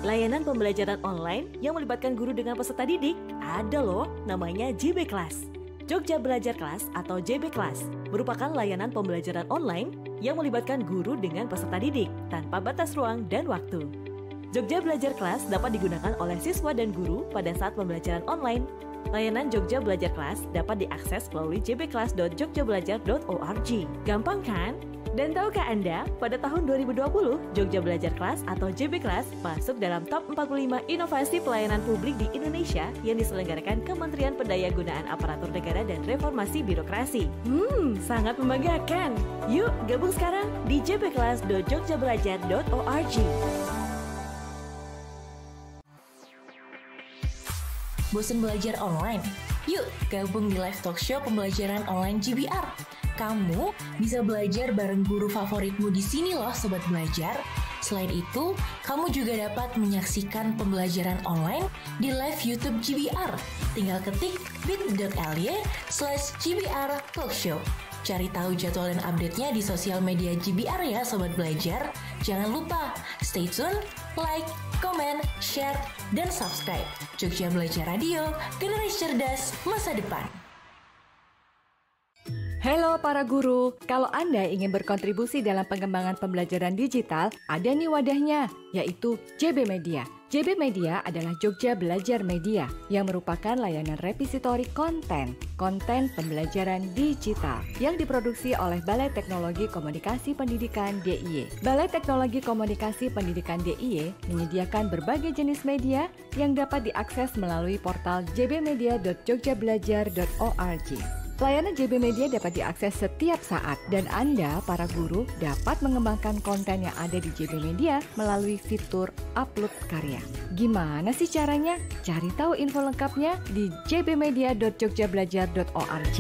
Layanan pembelajaran online yang melibatkan guru dengan peserta didik ada loh, namanya JB Class. Jogja Belajar Kelas atau JB Class merupakan layanan pembelajaran online yang melibatkan guru dengan peserta didik tanpa batas ruang dan waktu. Jogja Belajar Kelas dapat digunakan oleh siswa dan guru pada saat pembelajaran online. Layanan Jogja Belajar Kelas dapat diakses melalui jbclass.jogjabelajar.org. Gampang kan? Dan tahukah Anda, pada tahun 2020, Jogja Belajar Kelas atau JB Class masuk dalam top 45 inovasi pelayanan publik di Indonesia yang diselenggarakan Kementerian Pendayagunaan Aparatur Negara dan Reformasi Birokrasi. Sangat membanggakan. Yuk gabung sekarang di jbclass.jogjabelajar.org. Bosan belajar online? Yuk gabung di live talk show pembelajaran online JBR. Kamu bisa belajar bareng guru favoritmu di sini loh Sobat Belajar. Selain itu, kamu juga dapat menyaksikan pembelajaran online di live YouTube JBR. Tinggal ketik bit.ly/JBR Talkshow. Cari tahu jadwal dan update-nya di sosial media JBR ya Sobat Belajar. Jangan lupa, stay tune, like, komen, share, dan subscribe. Jogja Belajar Radio, generasi cerdas masa depan. Halo para guru, kalau Anda ingin berkontribusi dalam pengembangan pembelajaran digital, ada nih wadahnya, yaitu JB Media. JB Media adalah Jogja Belajar Media yang merupakan layanan repositori konten pembelajaran digital yang diproduksi oleh Balai Teknologi Komunikasi Pendidikan DIY. Balai Teknologi Komunikasi Pendidikan DIY menyediakan berbagai jenis media yang dapat diakses melalui portal jbmedia.jogjabelajar.org. Layanan JB Media dapat diakses setiap saat dan Anda, para guru, dapat mengembangkan konten yang ada di JB Media melalui fitur upload karya. Gimana sih caranya? Cari tahu info lengkapnya di jbmedia.jogjabelajar.org.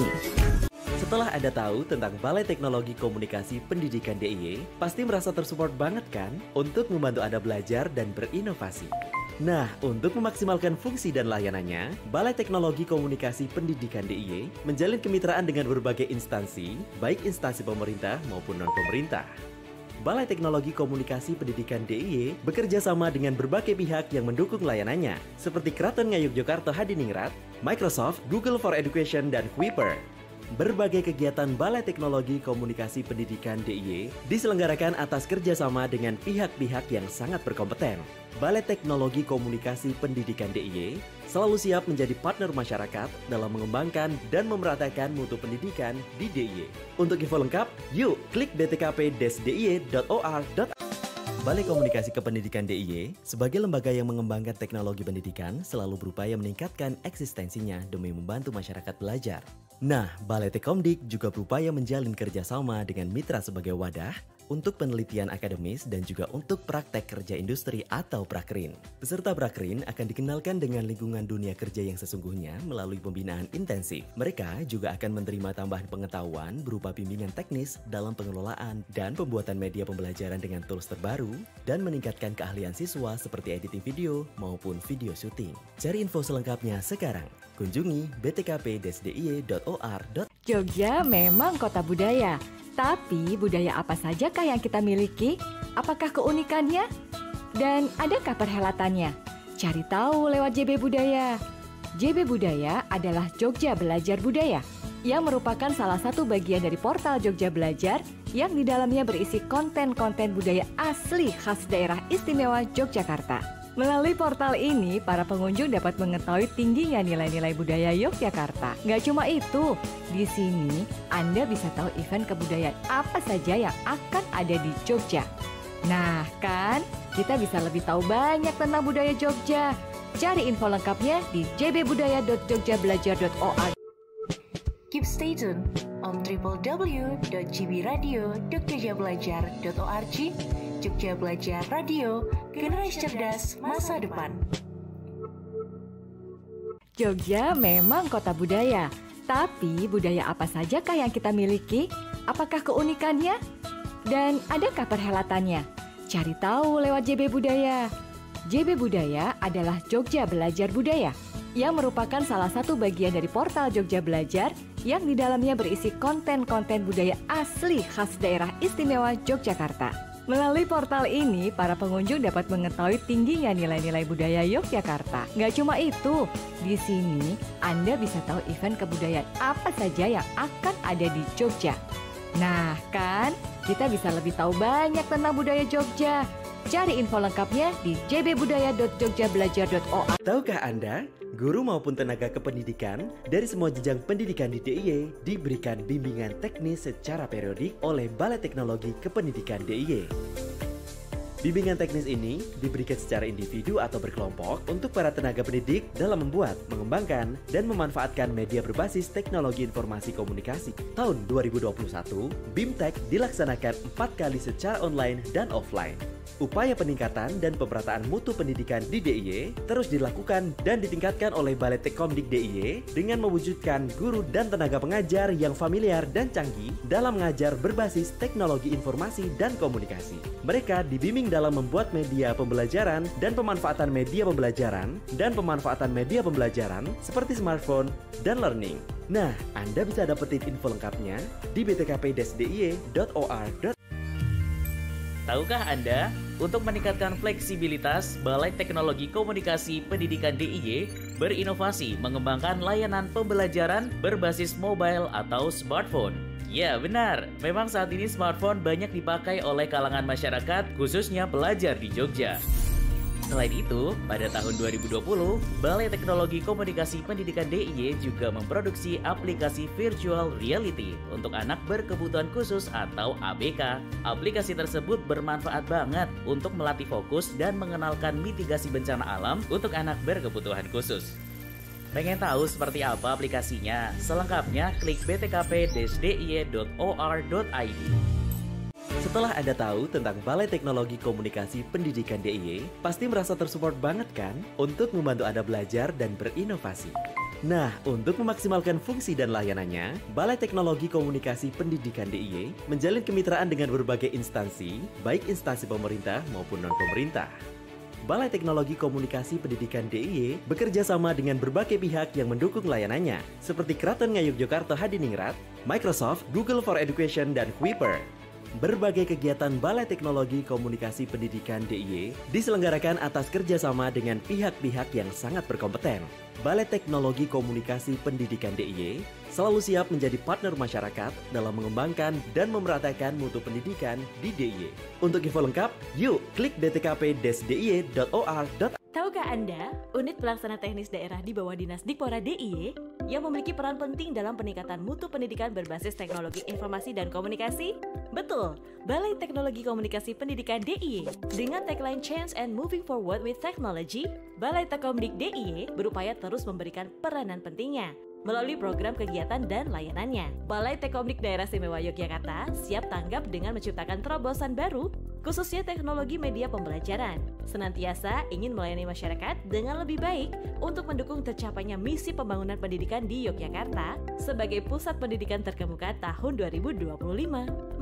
Setelah Anda tahu tentang Balai Teknologi Komunikasi Pendidikan DIY, pasti merasa tersupport banget kan untuk membantu Anda belajar dan berinovasi. Nah, untuk memaksimalkan fungsi dan layanannya, Balai Teknologi Komunikasi Pendidikan DIY menjalin kemitraan dengan berbagai instansi, baik instansi pemerintah maupun non-pemerintah. Balai Teknologi Komunikasi Pendidikan DIY bekerja sama dengan berbagai pihak yang mendukung layanannya, seperti Kraton Ngayuk Yogyakarta Hadiningrat, Microsoft, Google for Education, dan Kuiper. Berbagai kegiatan Balai Teknologi Komunikasi Pendidikan DIY diselenggarakan atas kerjasama dengan pihak-pihak yang sangat berkompeten. Balai Teknologi Komunikasi Pendidikan DIY selalu siap menjadi partner masyarakat dalam mengembangkan dan memeratakan mutu pendidikan di DIY. Untuk info lengkap, yuk klik btkp-diy.or. Balai Komunikasi Kependidikan DIY sebagai lembaga yang mengembangkan teknologi pendidikan selalu berupaya meningkatkan eksistensinya demi membantu masyarakat belajar. Nah, Balai Tekomdik juga berupaya menjalin kerjasama dengan mitra sebagai wadah untuk penelitian akademis dan juga untuk praktek kerja industri atau prakrin. Peserta prakrin akan dikenalkan dengan lingkungan dunia kerja yang sesungguhnya melalui pembinaan intensif. Mereka juga akan menerima tambahan pengetahuan berupa bimbingan teknis dalam pengelolaan dan pembuatan media pembelajaran dengan tools terbaru dan meningkatkan keahlian siswa seperti editing video maupun video syuting. Cari info selengkapnya sekarang. Kunjungi btkp-diy.or. Jogja memang kota budaya. Tapi budaya apa sajakah yang kita miliki? Apakah keunikannya? Dan adakah perhelatannya? Cari tahu lewat JB Budaya. JB Budaya adalah Jogja Belajar Budaya yang merupakan salah satu bagian dari portal Jogja Belajar yang di dalamnya berisi konten-konten budaya asli khas daerah istimewa Yogyakarta. Melalui portal ini, para pengunjung dapat mengetahui tingginya nilai-nilai budaya Yogyakarta. Nggak cuma itu, di sini Anda bisa tahu event kebudayaan apa saja yang akan ada di Jogja. Nah kan, kita bisa lebih tahu banyak tentang budaya Jogja. Cari info lengkapnya di jbbudaya.jogjabelajar.org. Keep stay tuned on www.gbradio.jogjabelajar.org. Jogja Belajar Radio, generasi cerdas masa depan. Jogja memang kota budaya, tapi budaya apa sajakah yang kita miliki? Apakah keunikannya? Dan adakah perhelatannya? Cari tahu lewat JB Budaya. JB Budaya adalah Jogja Belajar Budaya yang merupakan salah satu bagian dari portal Jogja Belajar yang di dalamnya berisi konten-konten budaya asli khas daerah istimewa Yogyakarta. Melalui portal ini, para pengunjung dapat mengetahui tingginya nilai-nilai budaya Yogyakarta. Nggak cuma itu, di sini Anda bisa tahu event kebudayaan apa saja yang akan ada di Jogja. Nah kan, kita bisa lebih tahu banyak tentang budaya Jogja. Cari info lengkapnya di jbbudaya.jogjabelajar.or. Tahukah Anda, guru maupun tenaga kependidikan dari semua jenjang pendidikan di DIY diberikan bimbingan teknis secara periodik oleh Balai Teknologi Kependidikan DIY. Bimbingan teknis ini diberikan secara individu atau berkelompok untuk para tenaga pendidik dalam membuat, mengembangkan, dan memanfaatkan media berbasis teknologi informasi komunikasi. Tahun 2021, BIMTEK dilaksanakan 4 kali secara online dan offline. Upaya peningkatan dan pemerataan mutu pendidikan di DIY terus dilakukan dan ditingkatkan oleh Balai Tekkomdik DIY dengan mewujudkan guru dan tenaga pengajar yang familiar dan canggih dalam mengajar berbasis teknologi informasi dan komunikasi. Mereka dibimbing dalam membuat media pembelajaran dan pemanfaatan media pembelajaran seperti smartphone dan learning. Nah, Anda bisa dapetin info lengkapnya di btkp-diy.or. Tahukah Anda, untuk meningkatkan fleksibilitas, Balai Teknologi Komunikasi Pendidikan DIY berinovasi mengembangkan layanan pembelajaran berbasis mobile atau smartphone. Ya benar, memang saat ini smartphone banyak dipakai oleh kalangan masyarakat, khususnya pelajar di Jogja. Selain itu, pada tahun 2020, Balai Teknologi Komunikasi Pendidikan DIY juga memproduksi aplikasi virtual reality untuk anak berkebutuhan khusus atau ABK. Aplikasi tersebut bermanfaat banget untuk melatih fokus dan mengenalkan mitigasi bencana alam untuk anak berkebutuhan khusus. Pengen tahu seperti apa aplikasinya? Selengkapnya klik btkp-diy.or.id. Setelah Anda tahu tentang Balai Teknologi Komunikasi Pendidikan DIY, pasti merasa tersupport banget kan untuk membantu Anda belajar dan berinovasi. Nah, untuk memaksimalkan fungsi dan layanannya, Balai Teknologi Komunikasi Pendidikan DIY menjalin kemitraan dengan berbagai instansi, baik instansi pemerintah maupun non-pemerintah. Balai Teknologi Komunikasi Pendidikan DIY bekerja sama dengan berbagai pihak yang mendukung layanannya, seperti Kraton Ngayogyakarta Hadiningrat, Microsoft, Google for Education, dan Kuiper. Berbagai kegiatan Balai Teknologi Komunikasi Pendidikan DIY diselenggarakan atas kerjasama dengan pihak-pihak yang sangat berkompeten. Balai Teknologi Komunikasi Pendidikan DIY selalu siap menjadi partner masyarakat dalam mengembangkan dan memeratakan mutu pendidikan di DIY. Untuk info lengkap, yuk klik btkp-diy.or. Tahukah Anda, unit pelaksana teknis daerah di bawah Dinas Dikpora DIY yang memiliki peran penting dalam peningkatan mutu pendidikan berbasis teknologi informasi dan komunikasi? Betul, Balai Teknologi Komunikasi Pendidikan DIY. Dengan tagline Change and Moving Forward with Technology, Balai Tekkomdik DIY berupaya terus memberikan peranan pentingnya melalui program kegiatan dan layanannya. Balai Tekkomdik Daerah Istimewa Yogyakarta siap tanggap dengan menciptakan terobosan baru, khususnya teknologi media pembelajaran. Senantiasa ingin melayani masyarakat dengan lebih baik untuk mendukung tercapainya misi pembangunan pendidikan di Yogyakarta sebagai pusat pendidikan terkemuka tahun 2025.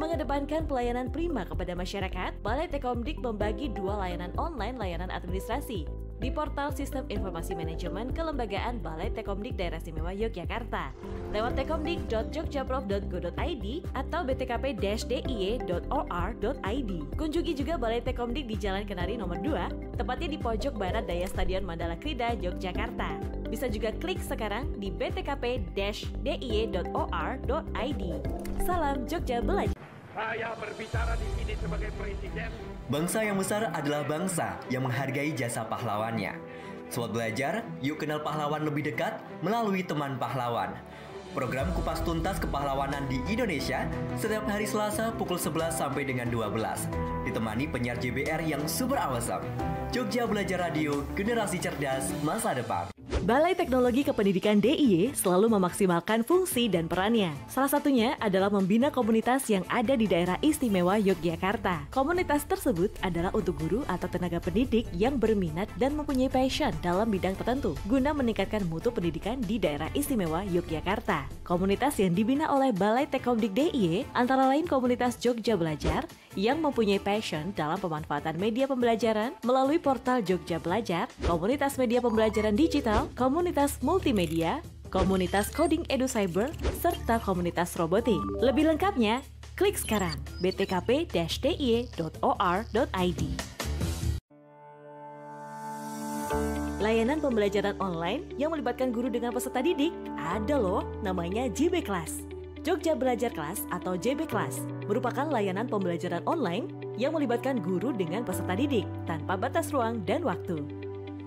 Mengedepankan pelayanan prima kepada masyarakat, Balai Tekkomdik membagi 2 layanan online layanan administrasi di portal Sistem Informasi Manajemen Kelembagaan Balai Tekkomdik Daerah Istimewa Yogyakarta lewat tekkomdik.jogjaprof.go.id atau btkp-diy.or.id. Kunjungi juga Balai Tekkomdik di Jalan Kenari nomor 2, tepatnya di pojok barat daya Stadion Mandala Krida, Yogyakarta. Bisa juga klik sekarang di btkp-diy.or.id. Salam Jogja Belajar. Saya berbicara di sini sebagai presiden. Bangsa yang besar adalah bangsa yang menghargai jasa pahlawannya. Sobat Belajar, yuk kenal pahlawan lebih dekat melalui Teman Pahlawan. Program kupas tuntas kepahlawanan di Indonesia setiap hari Selasa pukul 11 sampai dengan 12. Ditemani penyiar JBR yang super awesome. Jogja Belajar Radio, generasi cerdas masa depan. Balai Teknologi Kependidikan DIY selalu memaksimalkan fungsi dan perannya. Salah satunya adalah membina komunitas yang ada di daerah istimewa Yogyakarta. Komunitas tersebut adalah untuk guru atau tenaga pendidik yang berminat dan mempunyai passion dalam bidang tertentu, guna meningkatkan mutu pendidikan di daerah istimewa Yogyakarta. Komunitas yang dibina oleh Balai Tekkomdik DIY antara lain komunitas Jogja Belajar yang mempunyai passion dalam pemanfaatan media pembelajaran melalui portal Jogja Belajar, komunitas media pembelajaran digital, komunitas multimedia, komunitas coding edu cyber, serta komunitas robotik. Lebih lengkapnya, Klik sekarang btkp-dia.or.id. Layanan pembelajaran online yang melibatkan guru dengan peserta didik ada loh, namanya JB Class. Jogja Belajar Kelas atau JB Class merupakan layanan pembelajaran online yang melibatkan guru dengan peserta didik tanpa batas ruang dan waktu.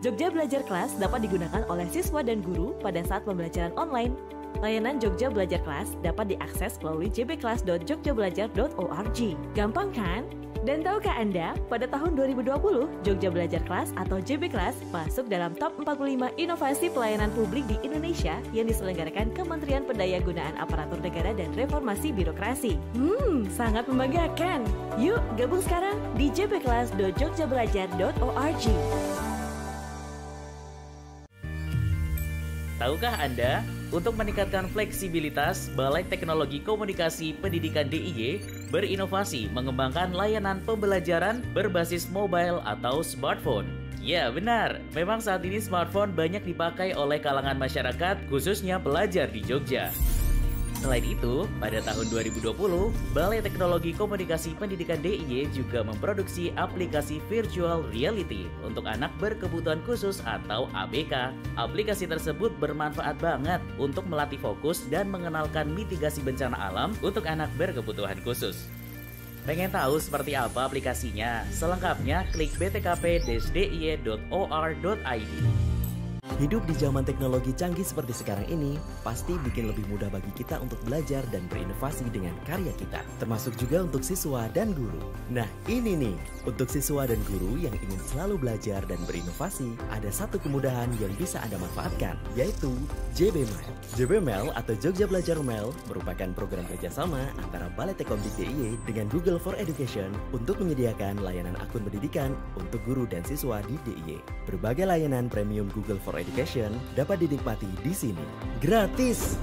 Jogja Belajar Kelas dapat digunakan oleh siswa dan guru pada saat pembelajaran online. Layanan Jogja Belajar Kelas dapat diakses melalui jbclass.jogjabelajar.org. Gampang kan? Dan tahukah Anda, pada tahun 2020, Jogja Belajar Kelas atau JB Class masuk dalam top 45 inovasi pelayanan publik di Indonesia yang diselenggarakan Kementerian Pendayagunaan Aparatur Negara dan Reformasi Birokrasi. Sangat membanggakan. Yuk, gabung sekarang di jbclass.jogjabelajar.org. Tahukah Anda, untuk meningkatkan fleksibilitas, Balai Teknologi Komunikasi Pendidikan DIY berinovasi mengembangkan layanan pembelajaran berbasis mobile atau smartphone. Ya benar, memang saat ini smartphone banyak dipakai oleh kalangan masyarakat, khususnya pelajar di Jogja. Selain itu, pada tahun 2020, Balai Teknologi Komunikasi Pendidikan DIY juga memproduksi aplikasi virtual reality untuk anak berkebutuhan khusus atau ABK. Aplikasi tersebut bermanfaat banget untuk melatih fokus dan mengenalkan mitigasi bencana alam untuk anak berkebutuhan khusus. Pengen tahu seperti apa aplikasinya? Selengkapnya klik btkp-dia.or.id. Hidup di zaman teknologi canggih seperti sekarang ini pasti bikin lebih mudah bagi kita untuk belajar dan berinovasi dengan karya kita, termasuk juga untuk siswa dan guru. Nah ini nih, untuk siswa dan guru yang ingin selalu belajar dan berinovasi, ada satu kemudahan yang bisa Anda manfaatkan, yaitu JB Mail. JB Mail atau Jogja Belajar Mail merupakan program kerjasama antara Balai Teknik DIY dengan Google for Education untuk menyediakan layanan akun pendidikan untuk guru dan siswa di DIY. Berbagai layanan premium Google for Education dapat dinikmati di sini. Gratis!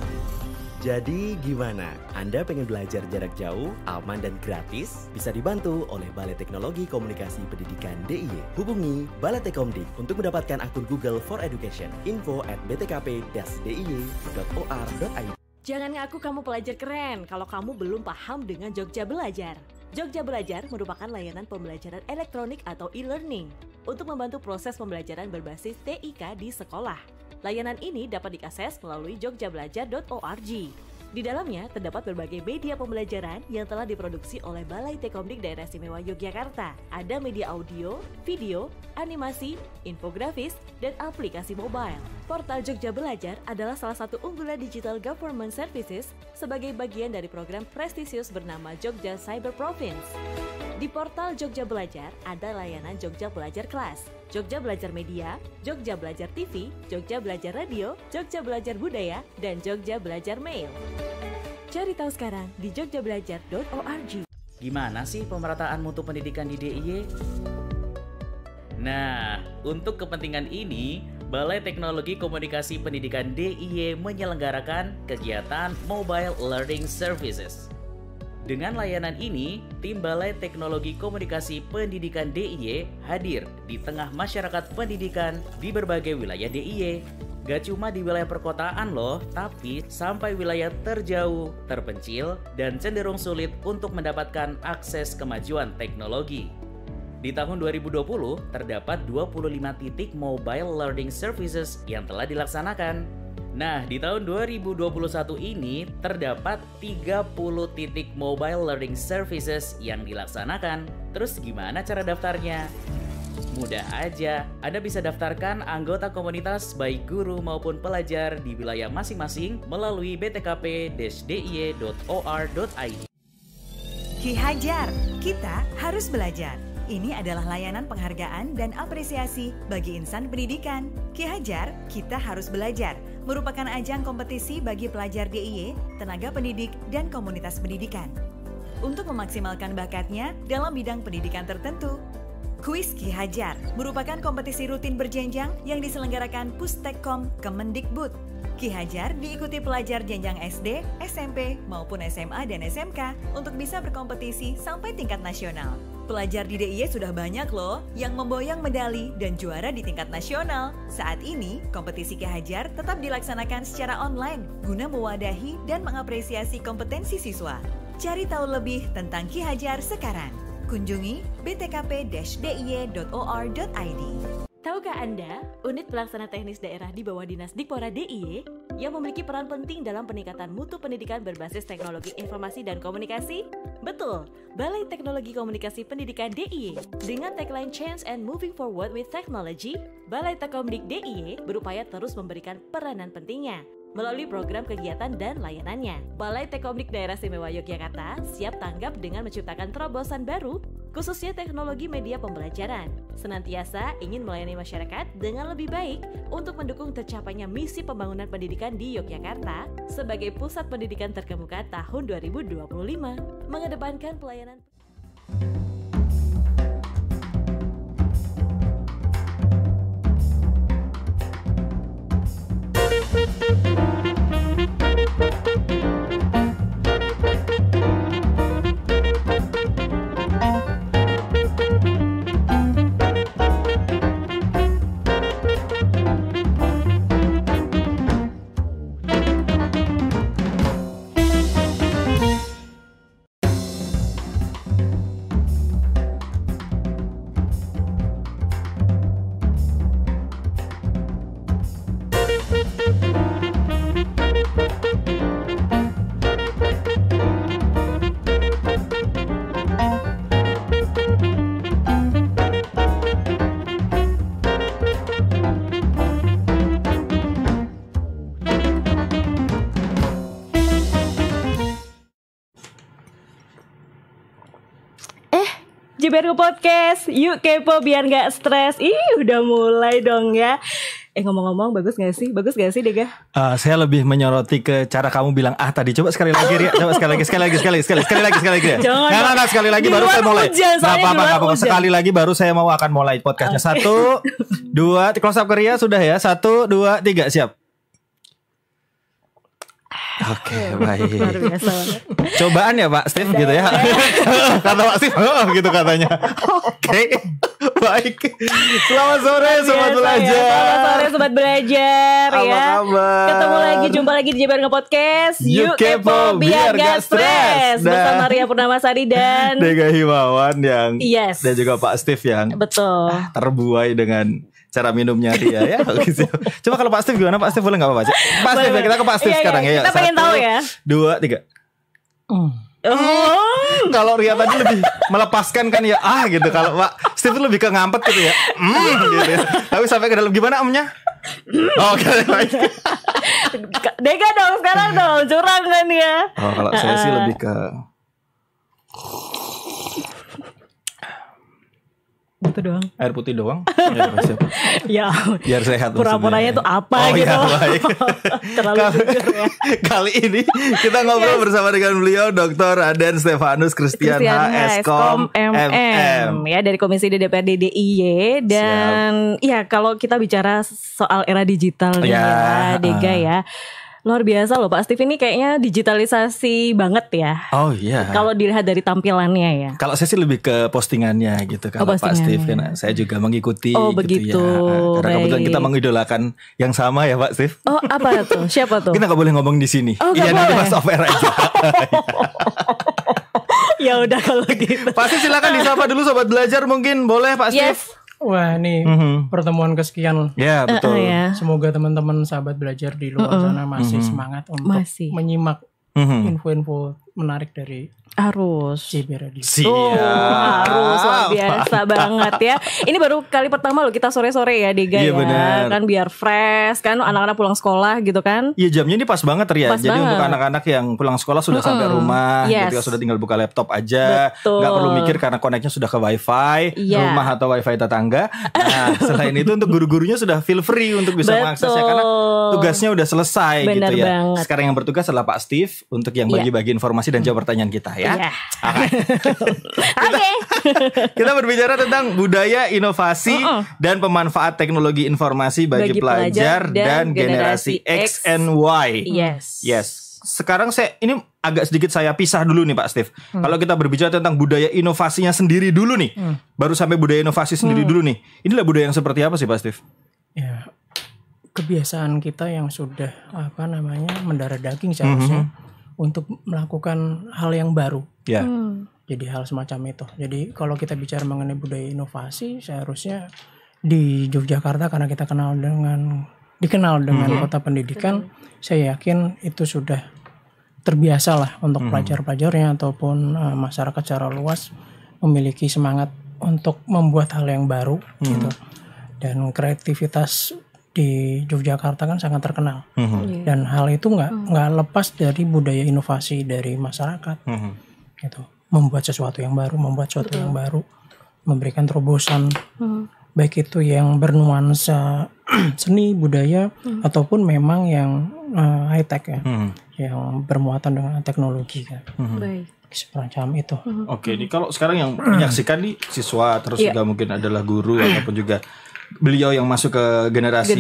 Jadi gimana? Anda pengen belajar jarak jauh, aman dan gratis? Bisa dibantu oleh Balai Teknologi Komunikasi Pendidikan DIY. Hubungi Balai Tekkomdik untuk mendapatkan akun Google for Education. info@btkp-dia.or.id. Jangan ngaku kamu pelajar keren kalau kamu belum paham dengan Jogja Belajar. Jogja Belajar merupakan layanan pembelajaran elektronik atau e-learning untuk membantu proses pembelajaran berbasis TIK di sekolah. Layanan ini dapat diakses melalui jogjabelajar.org. Di dalamnya terdapat berbagai media pembelajaran yang telah diproduksi oleh Balai Tekkomdik Daerah Istimewa Yogyakarta. Ada media audio, video, animasi, infografis, dan aplikasi mobile. Portal Jogja Belajar adalah salah satu unggulan digital government services sebagai bagian dari program prestisius bernama Jogja Cyber Province. Di portal Jogja Belajar ada layanan Jogja Belajar Kelas, Jogja Belajar Media, Jogja Belajar TV, Jogja Belajar Radio, Jogja Belajar Budaya, dan Jogja Belajar Mail. Cari tahu sekarang di jogjabelajar.org. Gimana sih pemerataan mutu pendidikan di DIY? Nah, untuk kepentingan ini, Balai Teknologi Komunikasi Pendidikan DIY menyelenggarakan kegiatan Mobile Learning Services. Dengan layanan ini, tim Balai Teknologi Komunikasi Pendidikan DIY hadir di tengah masyarakat pendidikan di berbagai wilayah DIY. Gak cuma di wilayah perkotaan loh, tapi sampai wilayah terjauh, terpencil, dan cenderung sulit untuk mendapatkan akses kemajuan teknologi. Di tahun 2020, terdapat 25 titik Mobile Learning Services yang telah dilaksanakan. Nah, di tahun 2021 ini terdapat 30 titik Mobile Learning Services yang dilaksanakan. Terus gimana cara daftarnya? Mudah aja, Anda bisa daftarkan anggota komunitas baik guru maupun pelajar di wilayah masing-masing melalui btkp-dia.or.id. Ki Hajar, kita harus belajar. Ini adalah layanan penghargaan dan apresiasi bagi insan pendidikan. Ki Hajar, kita harus belajar, merupakan ajang kompetisi bagi pelajar DIY, tenaga pendidik, dan komunitas pendidikan untuk memaksimalkan bakatnya dalam bidang pendidikan tertentu. Kuis Ki Hajar merupakan kompetisi rutin berjenjang yang diselenggarakan Pustekkom Kemendikbud. Ki Hajar diikuti pelajar jenjang SD, SMP, maupun SMA dan SMK untuk bisa berkompetisi sampai tingkat nasional. Pelajar di DIY sudah banyak loh yang memboyong medali dan juara di tingkat nasional. Saat ini, kompetisi Ki Hajar tetap dilaksanakan secara online guna mewadahi dan mengapresiasi kompetensi siswa. Cari tahu lebih tentang Ki Hajar sekarang. Kunjungi btkp-diy.or.id. Tahukah Anda, unit pelaksana teknis daerah di bawah Dinas Dikpora DIY yang memiliki peran penting dalam peningkatan mutu pendidikan berbasis teknologi informasi dan komunikasi? Betul, Balai Teknologi Komunikasi Pendidikan DIY. Dengan tagline Change and Moving Forward with Technology, Balai Tekomdik DIY berupaya terus memberikan peranan pentingnya melalui program kegiatan dan layanannya. Balai Tekomdik Daerah Istimewa Yogyakarta siap tanggap dengan menciptakan terobosan baru, khususnya teknologi media pembelajaran. Senantiasa ingin melayani masyarakat dengan lebih baik untuk mendukung tercapainya misi pembangunan pendidikan di Yogyakarta sebagai pusat pendidikan terkemuka tahun 2025, mengedepankan pelayanan. JBR Podcast, yuk kepo biar gak stres. Udah mulai dong ya. Ngomong-ngomong, bagus gak sih? Bagus gak sih, Dega? Saya lebih menyoroti ke cara kamu bilang tadi. Coba sekali lagi, Ria. Coba sekali lagi ya. Jangan, sekali lagi baru saya mulai. Gak apa-apa. Sekali lagi baru saya mau akan mulai podcastnya. 1, 2, close up ke Ria sudah ya. 1, 2, 3, siap. Oke, baik. Luar biasa. Cobaan ya Pak Steve gitu ya. Kata Pak Steve gitu katanya. Oke, baik. Selamat sore Sobat Belajar. Selamat sore Sobat Belajar. Apa kabar? Ketemu lagi, jumpa lagi di JBR Podcast. Yuk kepo biar gak stres. Bersama Ria Purnamasari dan Dega Himawan yang Yes. Dan juga Pak Steve yang betul terbuai dengan cara minumnya dia ya. Coba kalau Pak Steve gimana? Pak Steve boleh gak apa-apa? Pak Steve ya, kita ke Pak Steve sekarang ya. Kita pengen tahu ya. 2, 3. Kalau Ria tadi lebih melepaskan kan ya gitu. Kalau Pak Steve lebih ke ngampet gitu ya. Gitu ya. Tapi sampai ke dalam gimana emnya? Oke, baik. Dega dong sekarang dong, curang kan ya. Kalau saya sih lebih ke itu doang. Air putih doang. Ya, biar sehat. Pura-puranya tuh apa gitu. Ya, baik. Terlalu jujur ya. Kali ini kita ngobrol bersama dengan beliau Dr. Aden Stefanus Christian HSkom MM ya, dari Komisi DPRD DIY. Dan ya kalau kita bicara soal era digital nih ya, Dega ya, luar biasa loh Pak Steve, ini kayaknya digitalisasi banget ya. Oh iya. Kalau dilihat dari tampilannya ya. Kalau saya sih lebih ke postingannya gitu. Kalau Pak Steve kan saya juga mengikuti begitu ya. Karena kebetulan kita mengidolakan yang sama ya Pak Steve. Oh apa tuh? Siapa tuh? Kita gak boleh ngomong di sini. Iya nanti pas off air aja. Ya udah kalau gitu. Pak Steve silakan disapa dulu Sobat Belajar mungkin boleh Pak Steve. Yes. Wah ini pertemuan kesekian. Ya betul. Semoga teman-teman sahabat belajar di luar sana masih semangat untuk menyimak info-info menarik dari Harus JBR Radio. Harus luar biasa banget ya. Ini baru kali pertama loh kita sore-sore ya Dega ya. Bener. Kan biar fresh kan anak-anak pulang sekolah gitu kan. Iya jamnya ini pas banget ya. Jadi untuk anak-anak yang pulang sekolah sudah sampai rumah gitu ya, sudah tinggal buka laptop aja. Gak perlu mikir karena koneknya sudah ke wifi rumah atau wifi tetangga. Nah selain itu untuk guru-gurunya sudah feel free untuk bisa mengaksesnya karena tugasnya udah selesai gitu ya. Banget. Sekarang yang bertugas adalah Pak Steve untuk yang bagi-bagi informasi dan jawab pertanyaan kita ya. Kita berbicara tentang budaya inovasi dan pemanfaat teknologi informasi bagi pelajar dan generasi X and Y. Yes. Sekarang ini agak sedikit saya pisah dulu nih Pak Steve. Kalau kita berbicara tentang budaya inovasinya sendiri dulu nih, baru sampai budaya inovasi sendiri dulu nih. Inilah budaya yang seperti apa sih Pak Steve? Ya, kebiasaan kita yang sudah mendarah daging seharusnya. untuk melakukan hal yang baru. Ya. Jadi hal semacam itu. Jadi kalau kita bicara mengenai budaya inovasi, seharusnya di Yogyakarta karena kita dikenal dengan kota pendidikan, saya yakin itu sudah terbiasa lah untuk pelajar-pelajarnya ataupun masyarakat secara luas memiliki semangat untuk membuat hal yang baru gitu. Dan kreativitas di Yogyakarta kan sangat terkenal. Dan hal itu nggak lepas dari budaya inovasi dari masyarakat. Gitu. Membuat sesuatu yang baru, memberikan terobosan, baik itu yang bernuansa seni budaya ataupun memang yang high tech ya, yang bermuatan dengan teknologi kan. Semacam itu. Oke, ini kalau sekarang yang menyaksikan nih siswa, terus juga mungkin adalah guru ataupun juga beliau yang masuk ke generasi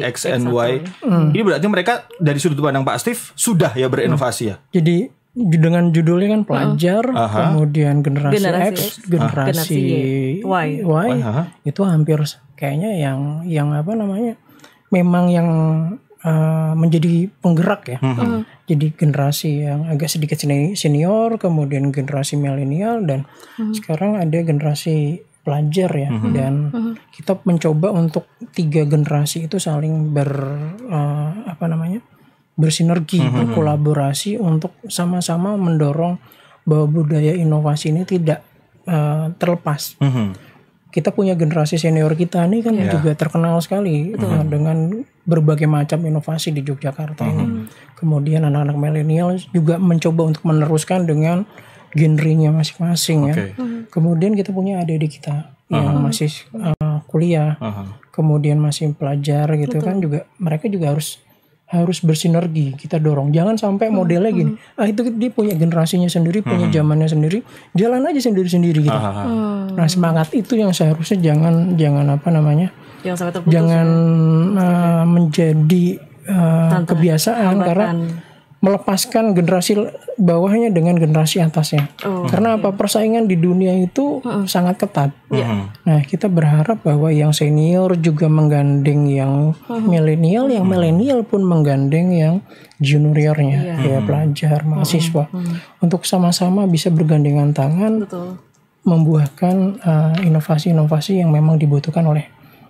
X and Y. Ini berarti mereka dari sudut pandang Pak Steve sudah ya berinovasi ya. Jadi dengan judulnya kan pelajar, kemudian generasi X, generasi Y, itu hampir kayaknya yang apa namanya, memang yang menjadi penggerak ya. Jadi generasi yang agak sedikit senior, kemudian generasi milenial, dan sekarang ada generasi pelajar ya. Dan kita mencoba untuk 3 generasi itu saling bersinergi, berkolaborasi untuk sama-sama mendorong bahwa budaya inovasi ini tidak terlepas. Kita punya generasi senior kita nih kan juga terkenal sekali dengan berbagai macam inovasi di Yogyakarta ini. Kemudian anak-anak milenial juga mencoba untuk meneruskan dengan genrenya masing-masing ya. Kemudian kita punya adik-adik kita yang masih kuliah, kemudian masih pelajar gitu kan, juga mereka juga harus bersinergi, kita dorong. Jangan sampai modelnya gini, itu dia punya generasinya sendiri, punya zamannya sendiri, jalan aja sendiri-sendiri gitu. Nah, semangat itu yang seharusnya jangan menjadi kebiasaan, karena melepaskan generasi bawahnya dengan generasi atasnya. Karena apa? Persaingan di dunia itu sangat ketat. Nah, kita berharap bahwa yang senior juga menggandeng yang milenial, yang milenial pun menggandeng yang juniornya, ya pelajar, mahasiswa, untuk sama-sama bisa bergandengan tangan, membuahkan inovasi-inovasi yang memang dibutuhkan oleh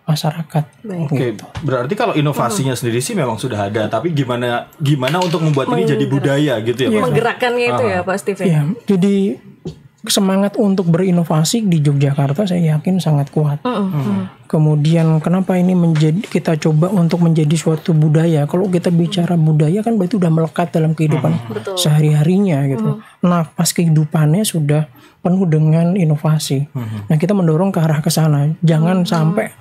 masyarakat. Oke, berarti kalau inovasinya sendiri sih memang sudah ada, tapi gimana untuk membuat ini jadi budaya gitu ya? Menggerakkannya itu ya Pak Steve. Ya, jadi semangat untuk berinovasi di Yogyakarta saya yakin sangat kuat. Kemudian kenapa ini kita coba untuk menjadi suatu budaya? Kalau kita bicara budaya kan berarti udah melekat dalam kehidupan sehari-harinya gitu. Nah, pas kehidupannya sudah penuh dengan inovasi. Nah, kita mendorong ke arah ke sana. Jangan sampai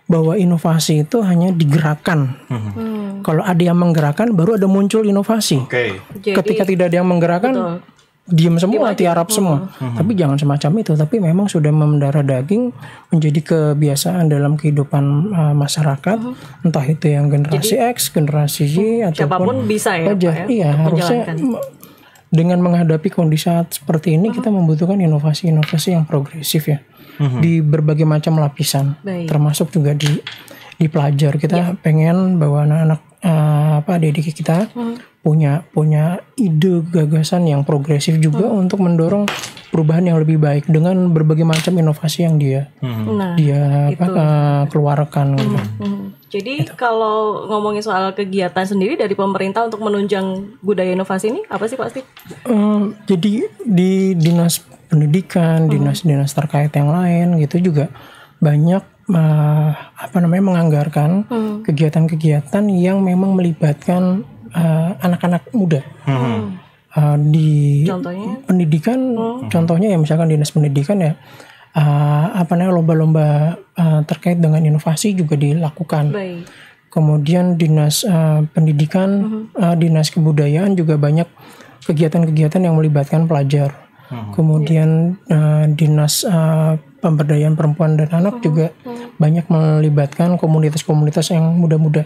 bahwa inovasi itu hanya digerakkan. Kalau ada yang menggerakkan, baru ada muncul inovasi. Ketika tidak ada yang menggerakkan, diam semua, tiarap semua. Tapi jangan semacam itu. Tapi memang sudah mendarah daging, menjadi kebiasaan dalam kehidupan masyarakat. Entah itu yang generasi X, generasi Y, ataupun siapapun bisa ya, Pak, ya? Iya, harusnya dengan menghadapi kondisi seperti ini, kita membutuhkan inovasi-inovasi yang progresif ya. Di berbagai macam lapisan, termasuk juga di pelajar. Kita pengen bahwa anak-anak adik-adik kita punya ide gagasan yang progresif juga untuk mendorong perubahan yang lebih baik dengan berbagai macam inovasi yang dia keluarkan. Jadi kalau ngomongin soal kegiatan sendiri dari pemerintah untuk menunjang budaya inovasi ini apa sih Pak Steve? Jadi di dinas pendidikan, dinas-dinas terkait yang lain gitu juga banyak menganggarkan kegiatan-kegiatan yang memang melibatkan anak-anak muda. Di contohnya? Pendidikan, contohnya ya misalkan dinas pendidikan ya lomba-lomba terkait dengan inovasi juga dilakukan. Kemudian dinas pendidikan, dinas kebudayaan juga banyak kegiatan-kegiatan yang melibatkan pelajar. Kemudian dinas pemberdayaan perempuan dan anak juga banyak melibatkan komunitas-komunitas yang muda-muda.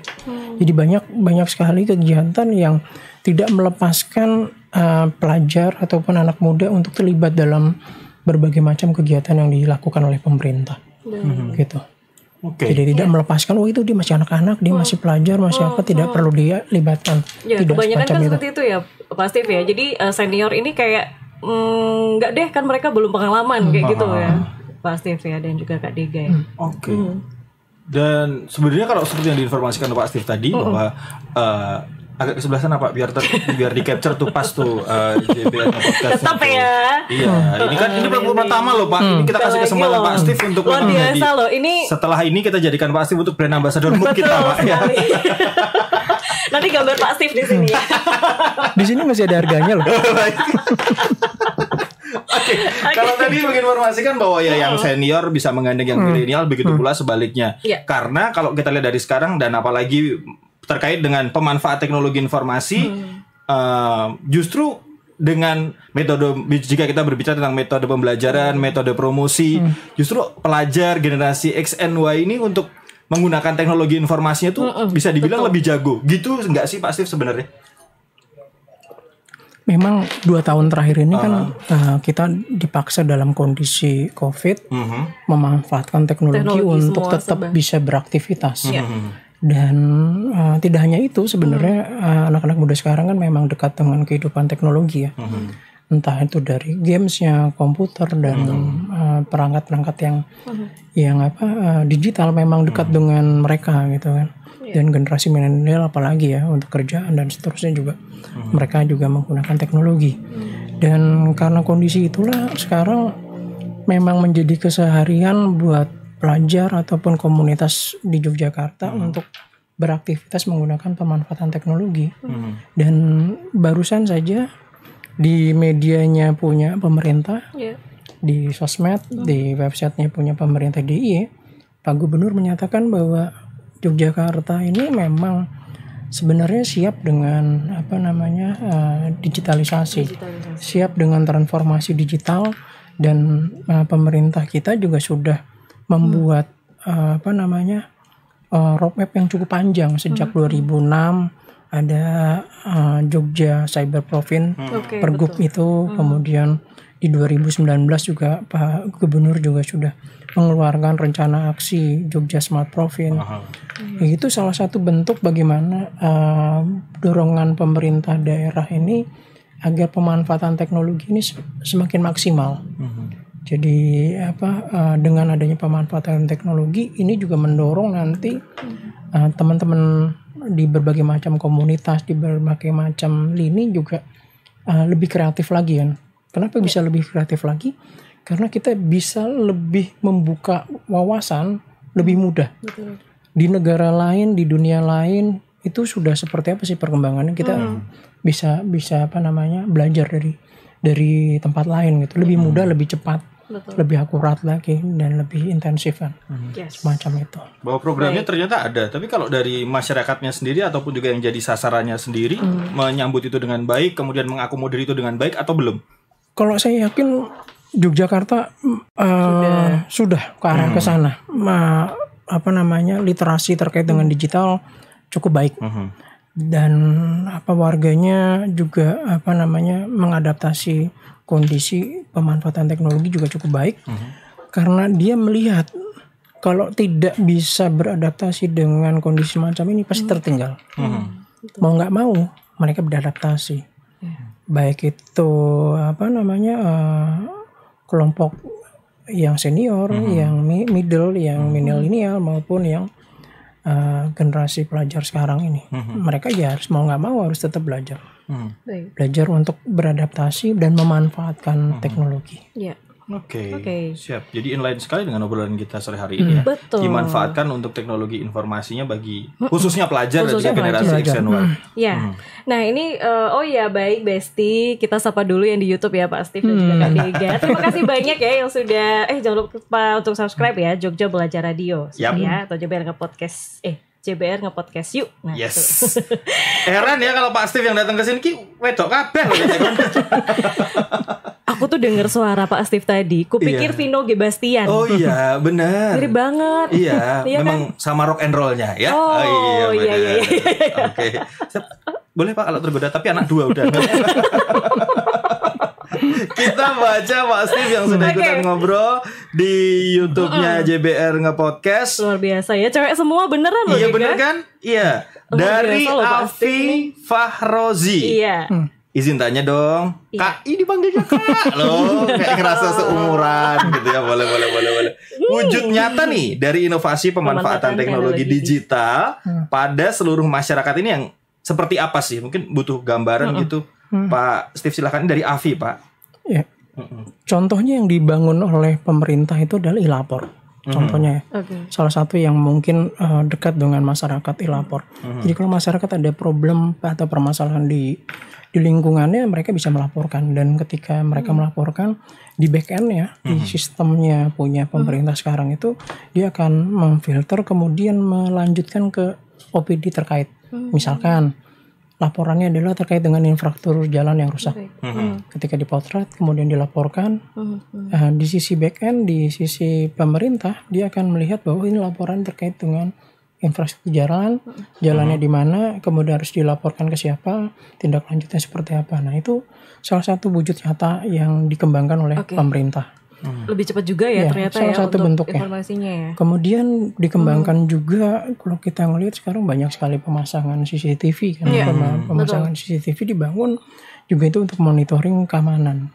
Jadi banyak sekali kegiatan yang tidak melepaskan pelajar ataupun anak muda untuk terlibat dalam berbagai macam kegiatan yang dilakukan oleh pemerintah. Gitu. Jadi tidak melepaskan, itu dia masih anak-anak, dia masih pelajar, masih tidak perlu dilibatkan. Ya, tidak kebanyakan kan seperti itu ya Pak Steve ya. Jadi senior ini kayak nggak deh kan mereka belum pengalaman kayak gitu ya Pak Steve ya, dan juga Kak Dega ya. Oke. Dan sebenarnya kalau seperti yang diinformasikan Pak Steve tadi bahwa agak ke sebelah sana Pak biar di capture tuh pas tuh JBR podcast. Tetap ya. Iya, ini belum pertama loh Pak. Ini kita kasih kesempatan Pak Steve untuk luar biasa loh. Ini setelah ini kita jadikan Pak Steve untuk brand ambassador Mood kita Pak ya. Nanti gambar Pak Steve di sini ya. Di sini masih ada harganya loh. Oke. Kalau tadi menginformasikan bahwa ya yang senior bisa menggandeng yang milenial, begitu pula sebaliknya. Karena kalau kita lihat dari sekarang dan apalagi terkait dengan pemanfaat teknologi informasi, justru dengan metode, jika kita berbicara tentang metode pembelajaran, metode promosi, justru pelajar generasi X and Y ini untuk menggunakan teknologi informasinya tuh bisa dibilang lebih jago. Gitu enggak sih Pak Steve sebenarnya? Memang 2 tahun terakhir ini kan kita dipaksa dalam kondisi COVID memanfaatkan teknologi untuk tetap bisa beraktivitas. Dan tidak hanya itu sebenarnya anak-anak muda sekarang kan memang dekat dengan kehidupan teknologi ya. Entah itu dari gamesnya, komputer dan perangkat-perangkat yang digital memang dekat dengan mereka gitu kan. Dan generasi milenial apalagi ya untuk kerjaan dan seterusnya juga mereka juga menggunakan teknologi. Dan karena kondisi itulah sekarang memang menjadi keseharian buat pelajar ataupun komunitas di Yogyakarta untuk beraktivitas menggunakan pemanfaatan teknologi. Dan barusan saja di medianya punya pemerintah, di sosmed, di websitenya punya pemerintah DIY, Pak Gubernur menyatakan bahwa Yogyakarta ini memang sebenarnya siap dengan digitalisasi, siap dengan transformasi digital, dan pemerintah kita juga sudah membuat roadmap yang cukup panjang sejak 2006 ada Jogja Cyber Province Pergub itu, kemudian di 2019 juga Pak Gubernur juga sudah mengeluarkan rencana aksi Jogja Smart Province. Itu salah satu bentuk bagaimana dorongan pemerintah daerah ini agar pemanfaatan teknologi ini semakin maksimal. Jadi dengan adanya pemanfaatan teknologi ini juga mendorong nanti teman-teman di berbagai macam komunitas, di berbagai macam lini juga lebih kreatif lagi kan. Kenapa bisa lebih kreatif lagi? Karena kita bisa lebih membuka wawasan lebih mudah. Di negara lain, di dunia lain itu sudah seperti apa sih perkembangannya? Kita bisa belajar dari tempat lain gitu. Lebih mudah, lebih cepat. Lebih akurat lagi dan lebih intensif kan, semacam itu. Bahwa programnya ternyata ada, tapi kalau dari masyarakatnya sendiri ataupun juga yang jadi sasarannya sendiri menyambut itu dengan baik, kemudian mengakomodir itu dengan baik atau belum? Kalau saya yakin Yogyakarta sudah ke arah ke sana. Literasi terkait dengan digital cukup baik. Dan warganya juga mengadaptasi kondisi pemanfaatan teknologi juga cukup baik. Karena dia melihat kalau tidak bisa beradaptasi dengan kondisi semacam ini pasti tertinggal. Mau nggak mau mereka beradaptasi. Baik itu kelompok yang senior, yang middle, yang milenial maupun yang generasi pelajar sekarang ini. Mereka ya harus mau nggak mau harus tetap belajar. Belajar untuk beradaptasi dan memanfaatkan teknologi. Oke, siap. Jadi inline sekali dengan obrolan kita sore hari ini ya. Betul. Dimanfaatkan untuk teknologi informasinya bagi khususnya pelajar dan juga generasi X and Y. Nah ini baik Besti, kita sapa dulu yang di YouTube ya Pak Steve dan juga Kak Dega. Terima kasih banyak ya yang sudah jangan lupa untuk subscribe ya Jogja Belajar Radio ya, atau JBR Nge-Podcast JBR Nge-Podcast yuk. Nah, Heran ya kalau Pak Steve yang datang ke sini wedok kabeh loh. Aku tuh dengar suara Pak Steve tadi, kupikir Vino G. Bastian. Oh iya, benar. Mirip banget. Iya, memang kan? Sama rock and roll-nya ya. Iya. Oke. Boleh Pak kalau tergoda, tapi anak 2 udah. Kita baca Pak Steve yang sudah ikutan ngobrol di YouTube-nya JBR Nge-Podcast. Luar biasa ya, cewek semua beneran loh. Iya bener kan? Iya. Dari Alfi Fahrozi. Iya. izin tanya dong. Kak, ini dipanggilnya Kak loh, kayak ngerasa seumuran gitu ya. Boleh. Wujud nyata nih dari inovasi pemanfaatan teknologi digital pada seluruh masyarakat ini yang seperti apa sih? Mungkin butuh gambaran gitu. Pak Steve, silakan dari Avi, Pak. Ya. Contohnya yang dibangun oleh pemerintah itu adalah e-lapor. Contohnya salah satu yang mungkin dekat dengan masyarakat e-lapor. Jadi kalau masyarakat ada problem atau permasalahan di lingkungannya, mereka bisa melaporkan, dan ketika mereka melaporkan di back end-nya, di sistemnya punya pemerintah sekarang itu, dia akan memfilter kemudian melanjutkan ke OPD terkait. Misalkan laporannya adalah terkait dengan infrastruktur jalan yang rusak. Ketika dipotret, kemudian dilaporkan, di sisi back end, di sisi pemerintah, dia akan melihat bahwa ini laporan terkait dengan infrastruktur jalan, jalannya di mana, kemudian harus dilaporkan ke siapa, tindak lanjutnya seperti apa. Nah, itu salah satu wujud nyata yang dikembangkan oleh pemerintah. Lebih cepat juga ya ternyata salah ya satu untuk bentuknya. Informasinya ya. Kemudian dikembangkan juga, kalau kita ngelihat sekarang banyak sekali pemasangan CCTV kan, pemasangan CCTV dibangun juga itu untuk monitoring keamanan.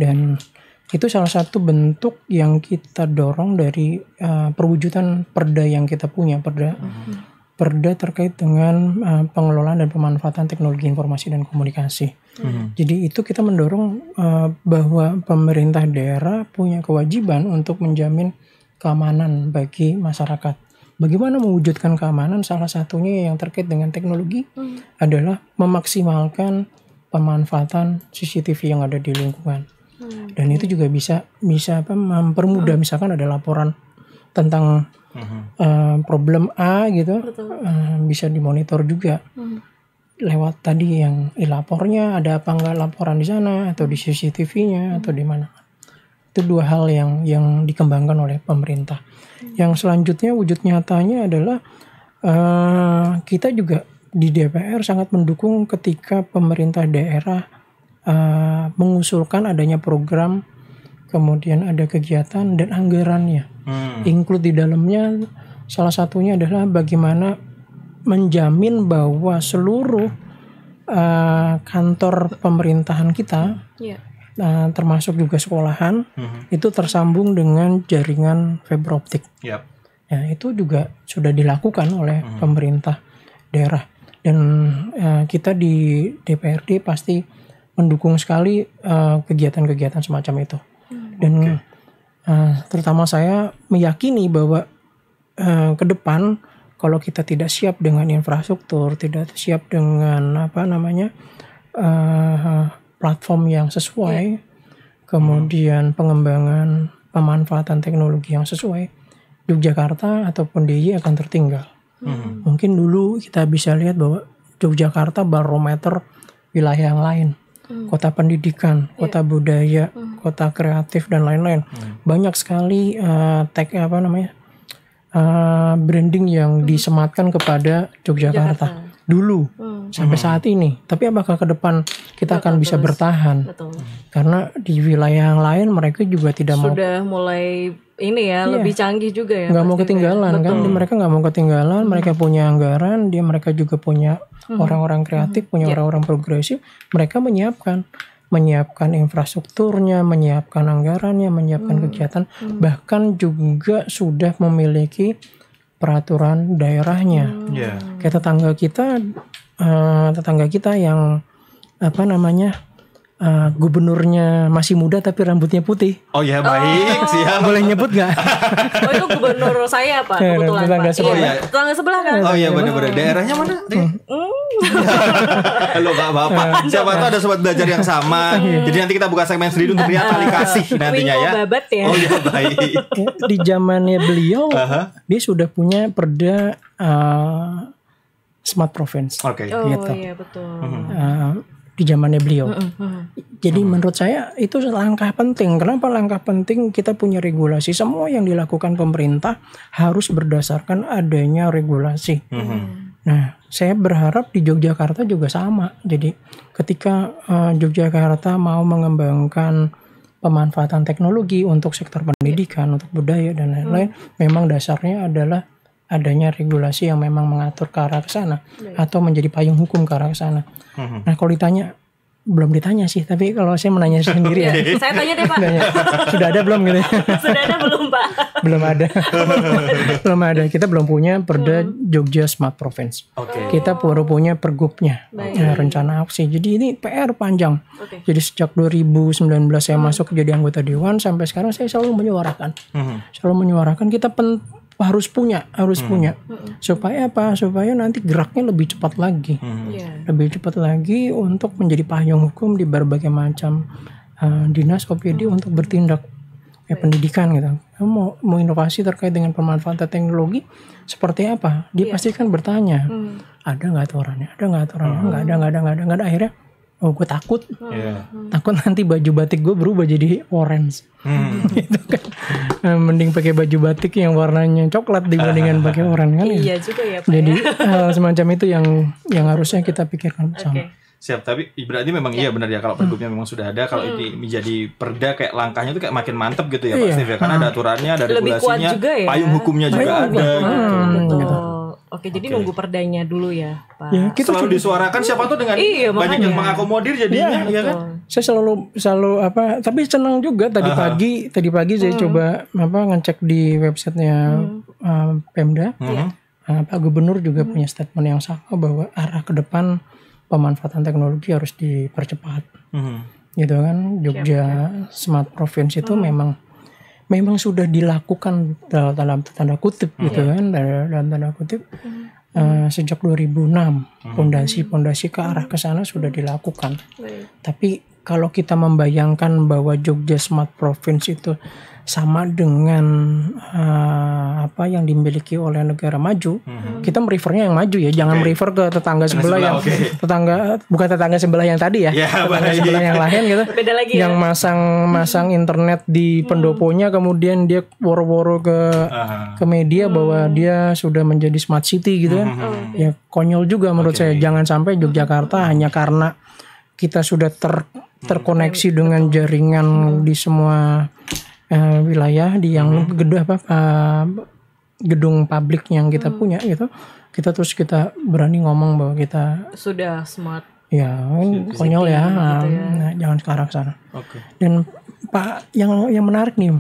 Dan itu salah satu bentuk yang kita dorong dari perwujudan perda yang kita punya, perda terkait dengan pengelolaan dan pemanfaatan teknologi informasi dan komunikasi. Jadi itu kita mendorong bahwa pemerintah daerah punya kewajiban untuk menjamin keamanan bagi masyarakat. Bagaimana mewujudkan keamanan? Salah satunya yang terkait dengan teknologi adalah memaksimalkan pemanfaatan CCTV yang ada di lingkungan. Dan itu juga bisa mempermudah, misalkan ada laporan tentang problem A gitu, bisa dimonitor juga lewat tadi yang e-lapornya, ada apa enggak laporan di sana atau di CCTV-nya atau di mana. Itu dua hal yang dikembangkan oleh pemerintah. Yang selanjutnya wujud nyatanya adalah kita juga di DPR sangat mendukung ketika pemerintah daerah mengusulkan adanya program, kemudian ada kegiatan dan anggarannya. Include di dalamnya salah satunya adalah bagaimana menjamin bahwa seluruh kantor pemerintahan kita, termasuk juga sekolahan, itu tersambung dengan jaringan fiber optik. Ya, itu juga sudah dilakukan oleh pemerintah daerah, dan kita di DPRD pasti mendukung sekali kegiatan-kegiatan semacam itu. Dan terutama saya meyakini bahwa ke depan kalau kita tidak siap dengan infrastruktur, tidak siap dengan platform yang sesuai, kemudian pengembangan pemanfaatan teknologi yang sesuai, Yogyakarta ataupun DIY akan tertinggal. Mungkin dulu kita bisa lihat bahwa Yogyakarta barometer wilayah yang lain. Kota pendidikan, kota budaya, kota kreatif dan lain-lain. Banyak sekali branding yang disematkan kepada Yogyakarta dulu sampai saat ini. Tapi apakah ke depan kita akan bisa bertahan? Karena di wilayah yang lain mereka juga tidak sudah mulai ini ya, lebih canggih juga ya. Nggak mau ketinggalan kan? Mereka nggak mau ketinggalan. Mereka punya anggaran, mereka juga punya orang-orang kreatif, punya orang-orang progresif. Mereka menyiapkan infrastrukturnya, menyiapkan anggarannya, menyiapkan kegiatan, bahkan juga sudah memiliki peraturan daerahnya. Kayak tetangga kita yang gubernurnya masih muda tapi rambutnya putih. Oh ya, baik, siap. Boleh nyebut gak? Oh, itu gubernur saya Pak, kebetulan Pak. Tetangga sebelah kan. Oh iya, benar-benar. Daerahnya mana? Halo Kak Bapak. Siapa tahu ada sobat belajar yang sama. Jadi nanti kita buka segmen sendiri untuk lihat tali kasih nantinya ya. Babat ya. Oh iya, baik. Di zamannya beliau, dia sudah punya perda Smart Province. Oke. Oh iya, betul. Di zamannya beliau. Jadi menurut saya itu langkah penting. Kenapa langkah penting? Kita punya regulasi. Semua yang dilakukan pemerintah harus berdasarkan adanya regulasi. Nah, saya berharap di Yogyakarta juga sama. Jadi ketika Yogyakarta mau mengembangkan pemanfaatan teknologi untuk sektor pendidikan, untuk budaya dan lain-lain, memang dasarnya adalah adanya regulasi yang memang mengatur ke arah ke sana atau menjadi payung hukum ke arah ke sana. Nah, kalau ditanya belum ditanya sih, tapi kalau saya menanya sendiri ya. Saya tanya deh Pak. Sudah ada belum gitu? Sudah ada belum Pak? Belum ada. Belum ada. Kita belum punya Perda Jogja Smart Province. Kita baru punya pergubnya, rencana aksi. Jadi ini PR panjang. Jadi sejak 2019 saya masuk jadi anggota dewan sampai sekarang saya selalu menyuarakan. Kita harus punya. Supaya apa? Supaya nanti geraknya lebih cepat lagi. Lebih cepat lagi untuk menjadi payung hukum di berbagai macam dinas OPD untuk bertindak. Pendidikan gitu. Mau inovasi terkait dengan pemanfaatan teknologi seperti apa? Dia pasti kan bertanya. Ada nggak aturannya? Nggak ada. Akhirnya gue takut. Takut nanti baju batik gue berubah jadi orange. Gitu kan. Mending pakai baju batik yang warnanya coklat dibandingkan pakai oranye kan. Iya juga ya Pak. Jadi hal semacam itu yang harusnya kita pikirkan bersama. Siap, tapi berarti memang iya benar ya kalau pergubnya memang sudah ada, kalau ini menjadi perda kayak langkahnya itu kayak makin mantep gitu ya Pak Steve ya, karena ada aturannya, ada regulasinya, ya? Payung hukumnya juga ada gitu. Oke, jadi nunggu perdanya dulu ya Pak. Ya, kita selalu disuarakan siapa tuh dengan banyak yang mengakomodir jadinya ya kan. Saya selalu apa, tapi senang juga tadi pagi saya coba ngecek di websitenya Pemda. Pak Gubernur juga punya statement yang sama bahwa arah ke depan pemanfaatan teknologi harus dipercepat, gitu kan. Jogja Smart Province itu memang sudah dilakukan dalam tanda kutip, gitu kan, dalam tanda kutip sejak 2006 pondasi ke arah ke sana sudah dilakukan. Tapi kalau kita membayangkan bahwa Jogja Smart Province itu sama dengan apa yang dimiliki oleh negara maju, kita merefernya yang maju ya, jangan merefer ke tetangga sebelah yang bukan tetangga sebelah yang tadi ya, tetangga sebelah yang lain gitu, yang masang internet di pendoponya, kemudian dia woro-woro ke media bahwa dia sudah menjadi smart city gitu kan. Ya konyol juga menurut saya. Jangan sampai Yogyakarta hanya karena kita sudah terkoneksi dengan jaringan di semua wilayah di yang gedung publik yang kita punya gitu, kita berani ngomong bahwa kita sudah smart. Ya konyol ya. Nah, jangan ke arah sana. Dan Pak yang menarik nih,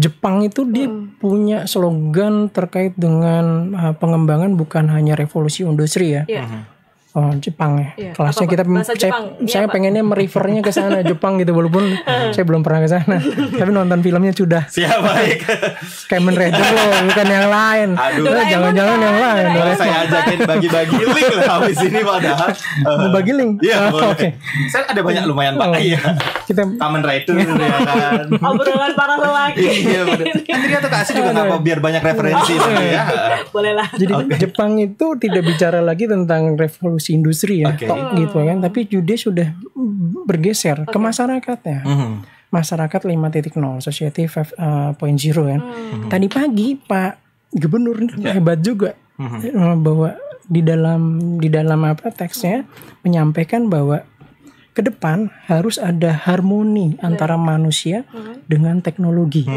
Jepang itu dia punya slogan terkait dengan pengembangan bukan hanya revolusi industri ya. Jepang ya. Kelasnya kita saya pengennya merefernya ke sana Jepang gitu, walaupun saya belum pernah ke sana. Tapi nonton filmnya sudah. Siap, baik. Kamen Rider loh, bukan yang lain. Jangan-jangan yang lain. Saya ajakin bagi-bagi link lah habis ini padahal. Bagi link. Iya, oke. Saya ada banyak lumayan Pak. Iya. Kita Kamen Rider ya kan. Obrolan para lelaki. Iya, benar. Kan ternyata kasih juga enggak biar banyak referensi ya. Boleh lah. Jadi Jepang itu tidak bicara lagi tentang revolusi industri ya, gitu kan, tapi dia sudah bergeser ke masyarakatnya. Masyarakat 5.0, Society 5.0 kan. Tadi pagi Pak Gubernur hebat juga bahwa di dalam teksnya menyampaikan bahwa ke depan harus ada harmoni antara manusia dengan teknologi.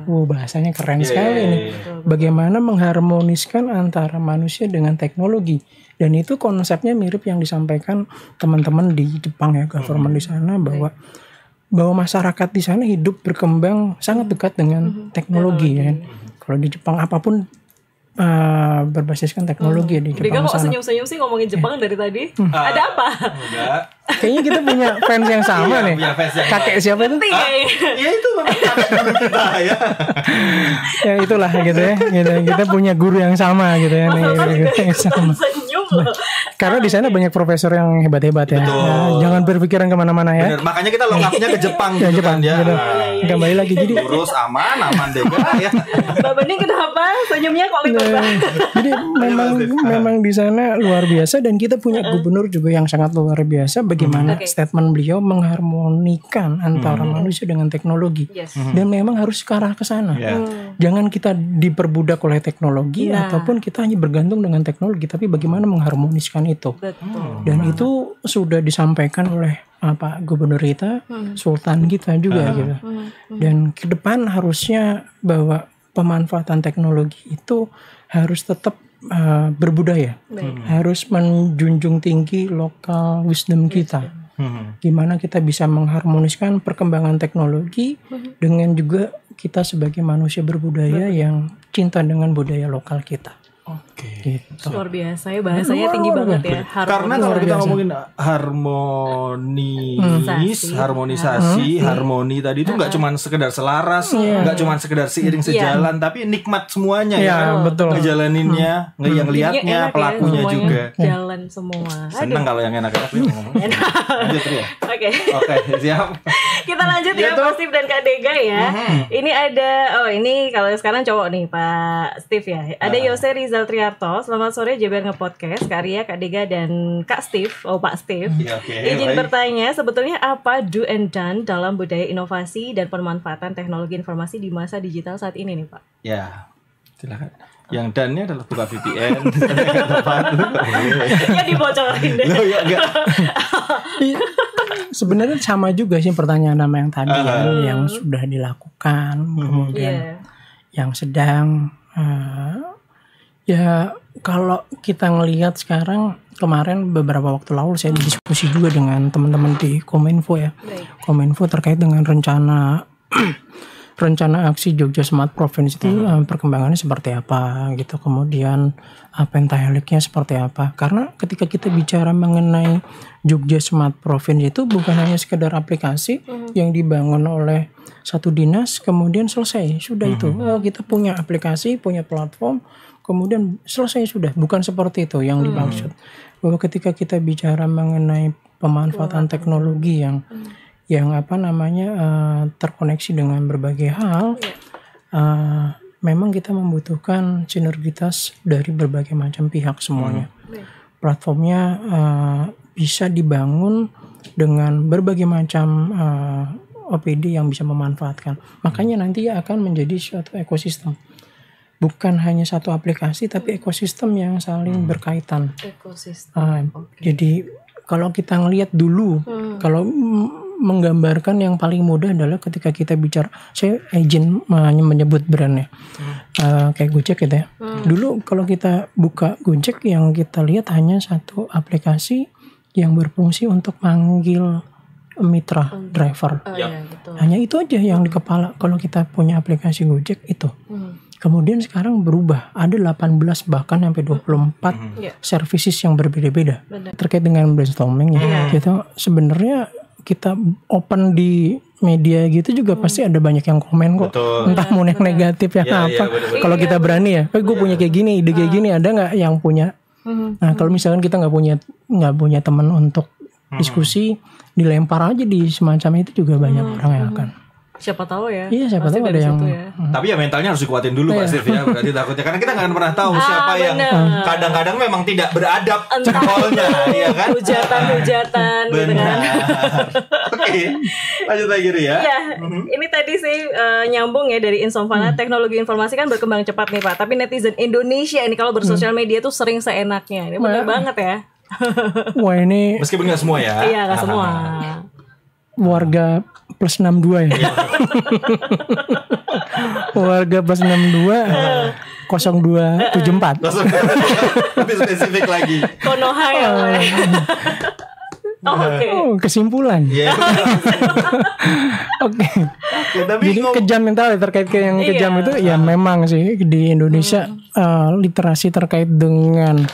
Bahasanya keren sekali nih. Bagaimana mengharmoniskan antara manusia dengan teknologi. Dan itu konsepnya mirip yang disampaikan teman-teman di Jepang ya, government di sana, bahwa masyarakat di sana hidup berkembang sangat dekat dengan teknologi ya. Kalau di Jepang apapun berbasiskan teknologi di Jepang. Kok senyum-senyum sih ngomongin Jepang dari tadi? Ada apa? Kayaknya kita punya fans yang sama nih. Kakek siapa itu? Ya itu kakek guru kita ya. Ya itulah gitu ya. Kita punya guru yang sama gitu ya. Karena di sana banyak profesor yang hebat-hebat ya. Jangan berpikiran kemana-mana ya. Bener. Makanya kita lokapnya ke Jepang. Jepang. Kembali lagi jadi. Terus aman deh ya. Mbak Bening kenapa senyumnya kok gitu? Jadi memang di sana luar biasa, dan kita punya gubernur juga yang sangat luar biasa. Bagaimana statement beliau mengharmonikan antara manusia dengan teknologi, dan memang harus ke arah ke sana. Jangan kita diperbudak oleh teknologi ataupun kita hanya bergantung dengan teknologi, tapi bagaimana mengharmoniskan itu. Dan itu sudah disampaikan oleh Pak Gubernur kita, Sultan kita juga gitu. Dan ke depan harusnya bahwa pemanfaatan teknologi itu harus tetap berbudaya, harus menjunjung tinggi lokal wisdom kita. Gimana kita bisa mengharmoniskan perkembangan teknologi dengan juga kita sebagai manusia berbudaya yang cinta dengan budaya lokal kita. Oke. Gitu. Luar biasa ya, bahasanya tinggi banget ya. Karena kalau kita ngomongin harmonisasi, harmoni tadi itu nggak cuma sekedar selaras, nggak cuma sekedar seiring sejalan, tapi nikmat semuanya ya. Betul. Ngejalaninnya, yang lihatnya, pelakunya juga. Jalan semua. Seneng kalau yang enak-enak ngomong. Lanjut ya. Oke, siap. Kita lanjut ya, Pak Steve dan Kak Dega ya. Ini ada, ini kalau sekarang cowok nih Pak Steve ya. Ada Yose Rizal Triarto. Selamat sore JBR Nge-Podcast, Kak Ria, Kak Dega dan Kak Steve. Pak Steve. Izin bertanya, sebetulnya apa do and done dalam budaya inovasi dan pemanfaatan teknologi informasi di masa digital saat ini nih Pak? Ya, silakan. Yang done-nya adalah buka VPN. Ya dibocorin deh. Sebenarnya sama juga sih pertanyaan nama yang tadi yang sudah dilakukan, kemudian yang sedang. Ya kalau kita ngelihat sekarang, kemarin beberapa waktu lalu saya diskusi juga dengan teman-teman di Kominfo ya. Kominfo terkait dengan rencana aksi Jogja Smart Province itu perkembangannya seperti apa gitu. Kemudian pentaheliknya seperti apa. Karena ketika kita bicara mengenai Jogja Smart Province itu bukan hanya sekedar aplikasi yang dibangun oleh satu dinas kemudian selesai. Sudah itu. Kita punya aplikasi, punya platform, kemudian selesai sudah. Bukan seperti itu yang dimaksud. Bahwa ketika kita bicara mengenai pemanfaatan teknologi yang terkoneksi dengan berbagai hal, memang kita membutuhkan sinergitas dari berbagai macam pihak semuanya. Platformnya bisa dibangun dengan berbagai macam OPD yang bisa memanfaatkan. Makanya nanti akan menjadi suatu ekosistem. Bukan hanya satu aplikasi, tapi ekosistem yang saling berkaitan. Jadi kalau kita ngelihat dulu, kalau menggambarkan yang paling mudah adalah ketika kita bicara, saya izin menyebut brandnya, kayak Gojek gitu ya. Dulu kalau kita buka Gojek, yang kita lihat hanya satu aplikasi yang berfungsi untuk manggil mitra driver. Hanya itu aja yang di kepala. Kalau kita punya aplikasi Gojek itu. Kemudian sekarang berubah, ada 18 bahkan sampai 24 services yang berbeda-beda. Terkait dengan brainstorming ya. Gitu, sebenarnya kita open di media gitu juga pasti ada banyak yang komen kok. Entah mau yang negatif ya apa. Kalau kita berani ya, gue punya kayak gini, ide kayak gini, ada nggak yang punya? Nah kalau misalkan kita nggak punya teman untuk diskusi, dilempar aja di semacam itu juga banyak orang yang akan. Siapa tahu ya. Iya, siapa tahu ada yang Tapi ya mentalnya harus dikuatin dulu Pak Steve ya. Berarti takutnya karena kita nggak pernah tahu siapa yang kadang-kadang memang tidak beradab jempolnya, ya kan? Hujatan gitu kan. Oke. Lanjut lagi ya. Iya. Ini tadi sih nyambung ya dari Insomfana. Teknologi informasi kan berkembang cepat nih Pak. Tapi netizen Indonesia ini kalau bersosial media tuh sering seenaknya. Ini benar banget ya. Wah ini meskipun nggak semua ya. Iya nggak semua. Warga plus 62 ya. Warga plus 62 0274. Lebih spesifik lagi. Konoha ya. Kesimpulan. Oke. Jadi kejam mental terkait ke yang kejam itu ya memang sih di Indonesia literasi terkait dengan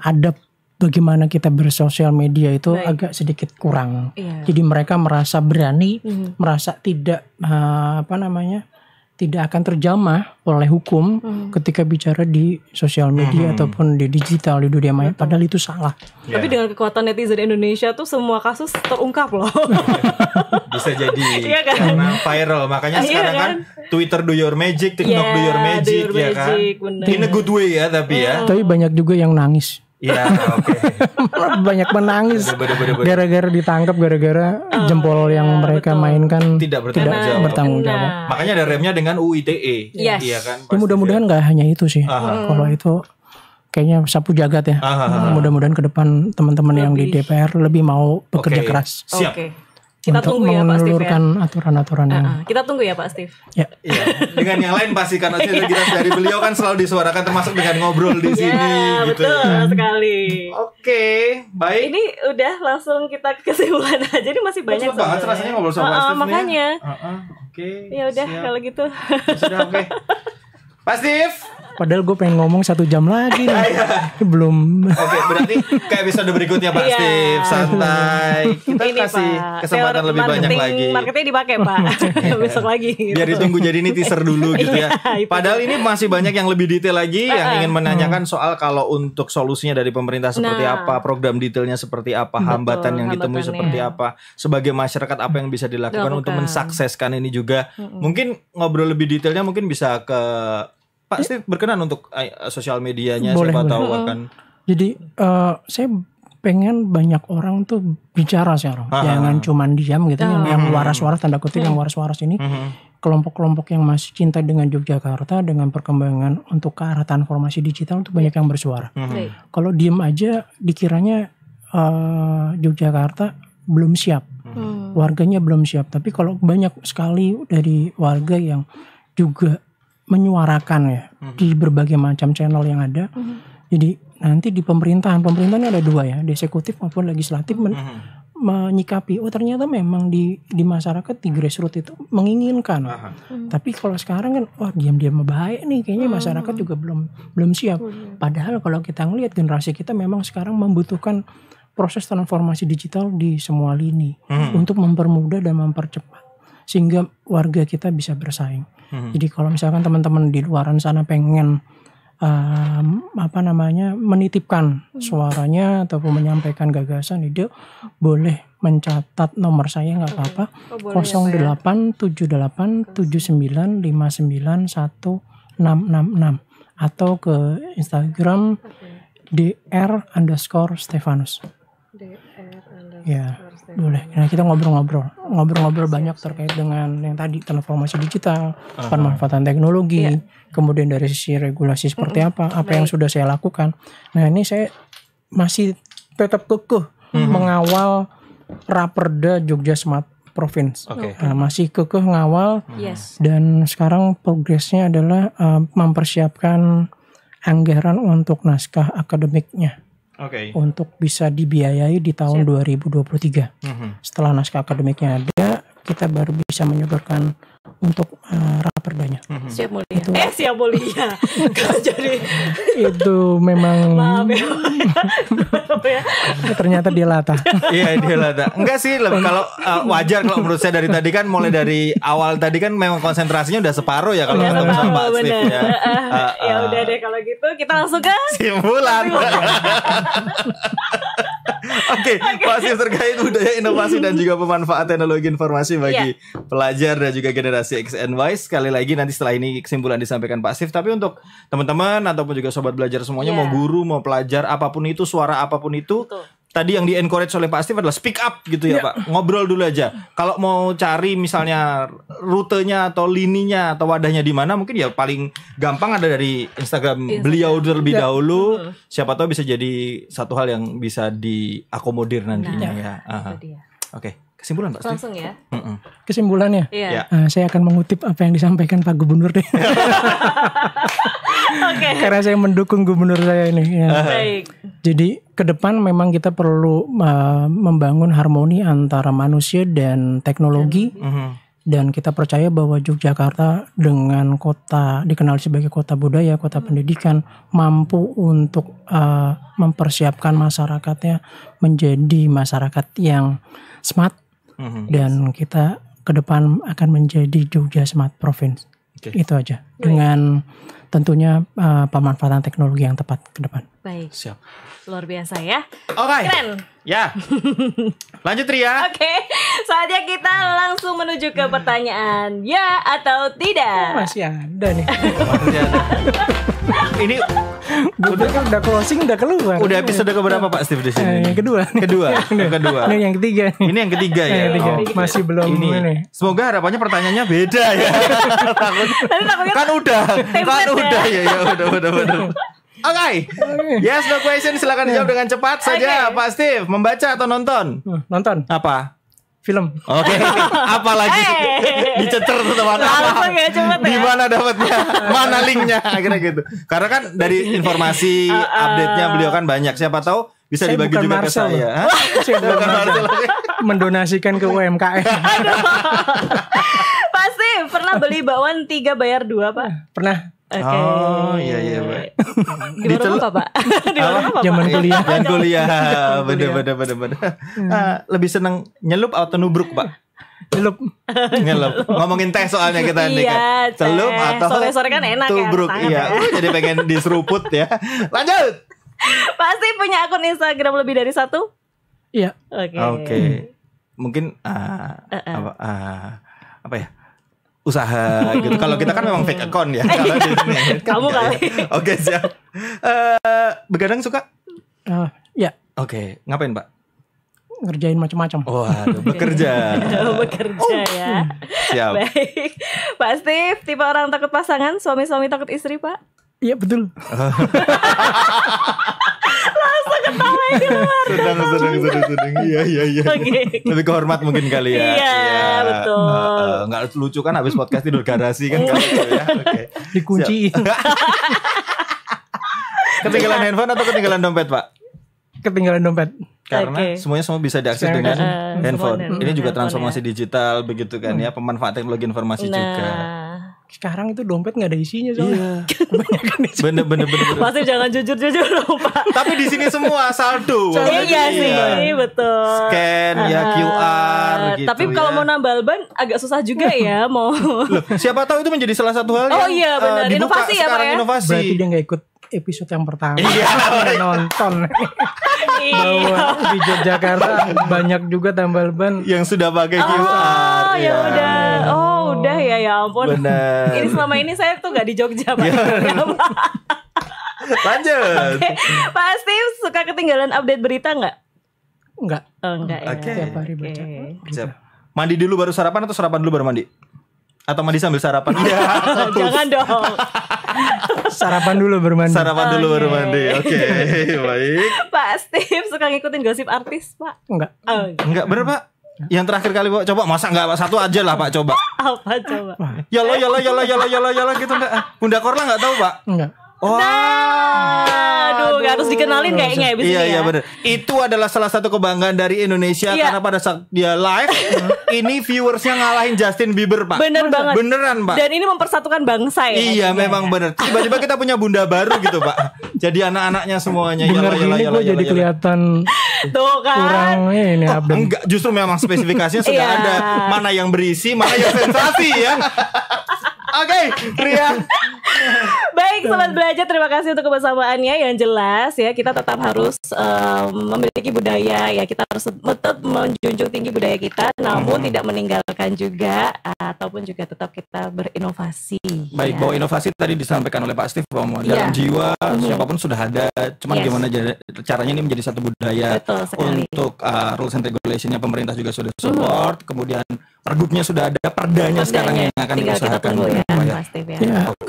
adab bagaimana kita bersosial media itu agak sedikit kurang. Jadi mereka merasa berani, merasa tidak tidak akan terjamah oleh hukum ketika bicara di sosial media ataupun di digital di dunia maya. Padahal itu salah. Tapi dengan kekuatan netizen Indonesia tuh semua kasus terungkap loh. Bisa jadi karena viral. Makanya sekarang kan Twitter do your magic, TikTok do your magic, ya kan. In a good way ya tapi ya. Tapi banyak juga yang nangis. Iya, oke. Banyak menangis gara-gara ditangkap, gara-gara jempol yang mereka mainkan tidak bertanggung jawab. Makanya ada remnya dengan UU ITE. Iya kan. Ya, mudah-mudahan nggak hanya itu sih. Kalau itu kayaknya sapu jagat ya. Mudah-mudahan ke depan teman-teman yang di DPR lebih mau bekerja keras. Siap. Kita untuk tunggu ya Pak Steve menelurkan aturan-aturan yang kita tunggu ya Pak Steve. Ya. Dengan yang lain pasti karena kita dari beliau kan selalu disuarakan termasuk dengan ngobrol di sini gitu. Betul sekali. Oke, baik. Ini udah langsung kita ke kesimpulan aja. Ini masih banyak banget rasanya ngobrol sama Pak Steve. Makanya. Oke. Ya udah kalau gitu. Sudah oke. Pak Steve. Padahal gue pengen ngomong 1 jam lagi nih. Belum. Oke, berarti kayak episode berikutnya Pak Steve. Santai. Kita ini, kasih Pak, kesempatan lebih banyak lagi. Marketingnya dipakai Pak. Besok lagi gitu. Biar ditunggu, jadi ini teaser dulu gitu ya. Padahal ini masih banyak yang lebih detail lagi yang ingin menanyakan soal kalau untuk solusinya dari pemerintah seperti apa, program detailnya seperti apa, hambatan yang ditemui seperti apa, sebagai masyarakat apa yang bisa dilakukan untuk mensukseskan ini juga. Mungkin ngobrol lebih detailnya mungkin bisa ke Pak Steve berkenan untuk sosial medianya. Boleh, siapa boleh. tahu akan. Jadi saya pengen banyak orang tuh bicara sekarang. Jangan cuman diam gitu. Yang waras-waras tanda kutip yang waras-waras ini. Kelompok-kelompok yang masih cinta dengan Yogyakarta, dengan perkembangan untuk ke arah transformasi digital untuk banyak yang bersuara. Kalau diem aja dikiranya Yogyakarta belum siap. Warganya belum siap. Tapi kalau banyak sekali dari warga yang juga menyuarakan ya di berbagai macam channel yang ada. Jadi nanti di pemerintahan ada 2 ya, di eksekutif maupun legislatif menyikapi ternyata memang di masyarakat di grassroots itu menginginkan. Tapi kalau sekarang kan diam-diam baik nih kayaknya masyarakat juga belum siap. Padahal kalau kita ngelihat generasi kita memang sekarang membutuhkan proses transformasi digital di semua lini untuk mempermudah dan mempercepat sehingga warga kita bisa bersaing. Jadi kalau misalkan teman-teman di luaran sana pengen menitipkan suaranya ataupun menyampaikan gagasan, ide, boleh mencatat nomor saya nggak apa-apa, 087879591666 atau ke Instagram dr_Stefanus. Ya, boleh. Nah, kita ngobrol-ngobrol banyak terkait dengan yang tadi transformasi digital, pemanfaatan teknologi, kemudian dari sisi regulasi seperti apa yang sudah saya lakukan. Nah, ini saya masih tetap kekeh mengawal Raperda Jogja Smart Province. Masih kekeh ngawal dan sekarang progresnya adalah mempersiapkan anggaran untuk naskah akademiknya. Untuk bisa dibiayai di tahun 2023. Setelah naskah akademiknya ada, kita baru bisa menyodorkan untuk raperdanya. Siap mulia. Siap mulia. Jadi itu memang maaf ya. Ternyata dia latah. Iya, dia latah. Enggak sih, kalau wajar kalau menurut saya dari tadi kan mulai dari awal tadi kan memang konsentrasinya udah separuh ya kalau ketemu sama Pak Steve ya. Ya udah deh kalau gitu kita langsung ke simpulan. Oke, Pak Steve terkait budaya inovasi dan juga pemanfaatan teknologi informasi bagi pelajar dan juga generasi X and Y. Sekali lagi nanti setelah ini kesimpulan disampaikan Pak Steve. Tapi untuk teman-teman ataupun juga sobat belajar semuanya, mau guru, mau pelajar, apapun itu, suara apapun itu, tadi yang di-encourage oleh Pak Steve adalah speak up gitu ya Pak. Ngobrol dulu aja. Kalau mau cari misalnya rutenya atau lininya atau wadahnya di mana, mungkin ya paling gampang ada dari Instagram beliau terlebih dahulu. Siapa tahu bisa jadi satu hal yang bisa diakomodir nantinya ya. Oke. Kesimpulan Pak Steve. Langsung ya. Kesimpulannya, saya akan mengutip apa yang disampaikan Pak Gubernur deh. Karena saya mendukung gubernur saya ini. Baik. Jadi ke depan memang kita perlu membangun harmoni antara manusia dan teknologi. Dan kita percaya bahwa Yogyakarta dengan kota dikenal sebagai kota budaya, kota pendidikan, mampu untuk mempersiapkan masyarakatnya menjadi masyarakat yang smart. Dan kita ke depan akan menjadi Jogja Smart Province. Itu aja. Dengan tentunya pemanfaatan teknologi yang tepat ke depan. Baik. Siap. Luar biasa ya. Keren. Ya. Lanjut Ria. Oke. Saatnya kita langsung menuju ke pertanyaan ya atau tidak. Masih ada nih. Masih ada. Ini udah closing, udah keluar. Udah episode keberapa Pak Steve di sini? Yang kedua. Ini yang ketiga. Ini yang ketiga ya. Masih belum ini. Semoga harapannya pertanyaannya beda ya. Kan udah ya udah. Oke. Yes, no question, silakan dijawab dengan cepat saja Pak Steve. Membaca atau nonton? Nonton. Apa? Film. Oke. Apalagi dicecer tuh teman. Di mana dapatnya? Mana linknya? Akhirnya gitu. Karena kan dari informasi update-nya beliau kan banyak. Siapa tahu bisa Saya dibagi bukan juga Marcel ke saya. Saya bukan Marcel. Mendonasikan ke UMKM. Pasti pernah beli bakwan 3 bayar 2, Pak? Pernah. Oke. Oh iya Pak. Di warung apa, Pak? Di warung apa, Pak? Zaman kuliah. Dan kuliah. Bener. Lebih seneng nyelup atau nubruk, Pak? Nyelup. Ngomongin teh soalnya kita nih kan. Celup atau sore-sore kan enak tubruk. Ya. Iya. Jadi pengen diseruput ya. Lanjut. Pasti punya akun Instagram lebih dari 1? Iya. Oke. Mungkin apa ya? Usaha gitu. Kalau kita kan memang fake account ya. Kalau di sini. Kamu kali. Oke, siap. Begadang suka? Ya. Oke, ngapain, Pak? Ngerjain macam-macam. Waduh, bekerja. Bekerja ya. Siap. Baik. Pak Steve, tipe orang takut pasangan, suami-suami takut istri, Pak? Iya, betul. Langsung ketawa di luar. Sedang. Iya. Okay. Lebih kehormat mungkin kali ya. Iya, betul. Nggak lucu kan habis podcast tidur garasi kan kalau gitu ya. Oke. Dikunci. Ketinggalan handphone atau ketinggalan dompet, Pak? Ketinggalan dompet. Karena semuanya semua bisa diakses dengan handphone. Ini juga transformasi digital begitu kan ya, pemanfaatan teknologi informasi juga. Sekarang itu dompet nggak ada isinya soalnya. Bener. Pasti jangan jujur dong, Pak. Tapi di sini semua saldo. Iya sih, betul. Scan ya QR gitu. Tapi kalau mau nambal ban agak susah juga ya mau. Loh, siapa tahu itu menjadi salah satu hal yang iya benar. Inovasi ya, Pak ya. Inovasi. Berarti dia nggak ikut episode yang pertama. Iya. Udah nonton. Bahwa di Yogyakarta banyak juga tambal ban yang sudah pakai QR. Ya udah. Udah ya ampun. Benar. Ini selama ini saya tuh gak di Jogja, Pak. Lanjut. Pak Steve suka ketinggalan update berita nggak? Enggak. Enggak ya. Tiap hari baca. Siap. Mandi dulu baru sarapan atau sarapan dulu baru mandi? Atau mandi sambil sarapan? Iya. Jangan dong. Sarapan dulu baru mandi. Sarapan dulu baru mandi. Oke, baik. Pak Steve suka ngikutin gosip artis, Pak? Enggak. Enggak, bener, Pak. Yang terakhir kali, Pak, coba masa enggak satu aja lah, Pak, coba. Apa coba? Yala gitu enggak? Bunda Korla enggak tahu, Pak? Enggak. Aduh, harus dikenalin kayaknya ya bisa. Iya benar. Itu adalah salah satu kebanggaan dari Indonesia karena pada saat dia live ini viewersnya ngalahin Justin Bieber, Pak. Bener banget. Beneran, Pak. Dan ini mempersatukan bangsa ya. Iya, memang bener. Tiba-tiba kita punya bunda baru gitu, Pak. Jadi anak-anaknya semuanya bener gini gue jadi kelihatan tuh kan. Kurang ini update. Enggak, justru memang spesifikasinya sudah ada. Mana yang berisi, mana yang sensasi ya. Oke, Ria. Baik, Sobat Belajar, terima kasih untuk kebersamaannya. Yang jelas ya, kita tetap harus memiliki budaya ya. Kita harus tetap menjunjung tinggi budaya kita, namun tidak meninggalkan juga ataupun juga tetap kita berinovasi. Baik, bahwa inovasi tadi disampaikan oleh Pak Steve bahwa dalam jiwa siapapun sudah ada. Cuman gimana caranya ini menjadi satu budaya. Untuk rules and regulationnya pemerintah juga sudah support. Kemudian Pergubnya sudah ada, perdanya sekarang yang akan diusahakan.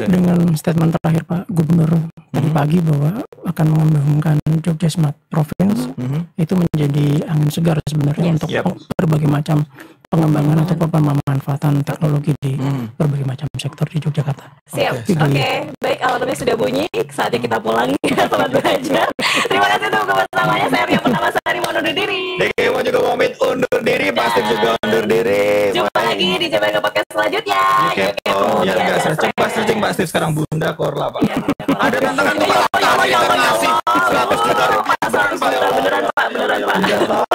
Dengan statement terakhir Pak Gubernur tadi pagi bahwa akan mengembangkan Jogja Smart Province, itu menjadi angin segar sebenarnya untuk berbagai macam pengembangan atau pemanfaatan teknologi di berbagai macam sektor di Yogyakarta. Siap. Oke. Baik, alarmnya sudah bunyi. Saatnya kita pulang ya, Sobat Belajar. Terima kasih untuk kebersamaannya. Saya Ria Pertama Sari mau undur diri. Demo juga pamit undur diri, pasti juga undur diri. Jumpa lagi di JBK Podcast selanjutnya. Ya biasa. Coba searching Pak Steve sekarang Bunda Korla, Pak. Ada tantangan pertama yang ngasih 100 juta rupiah. Beneran Pak.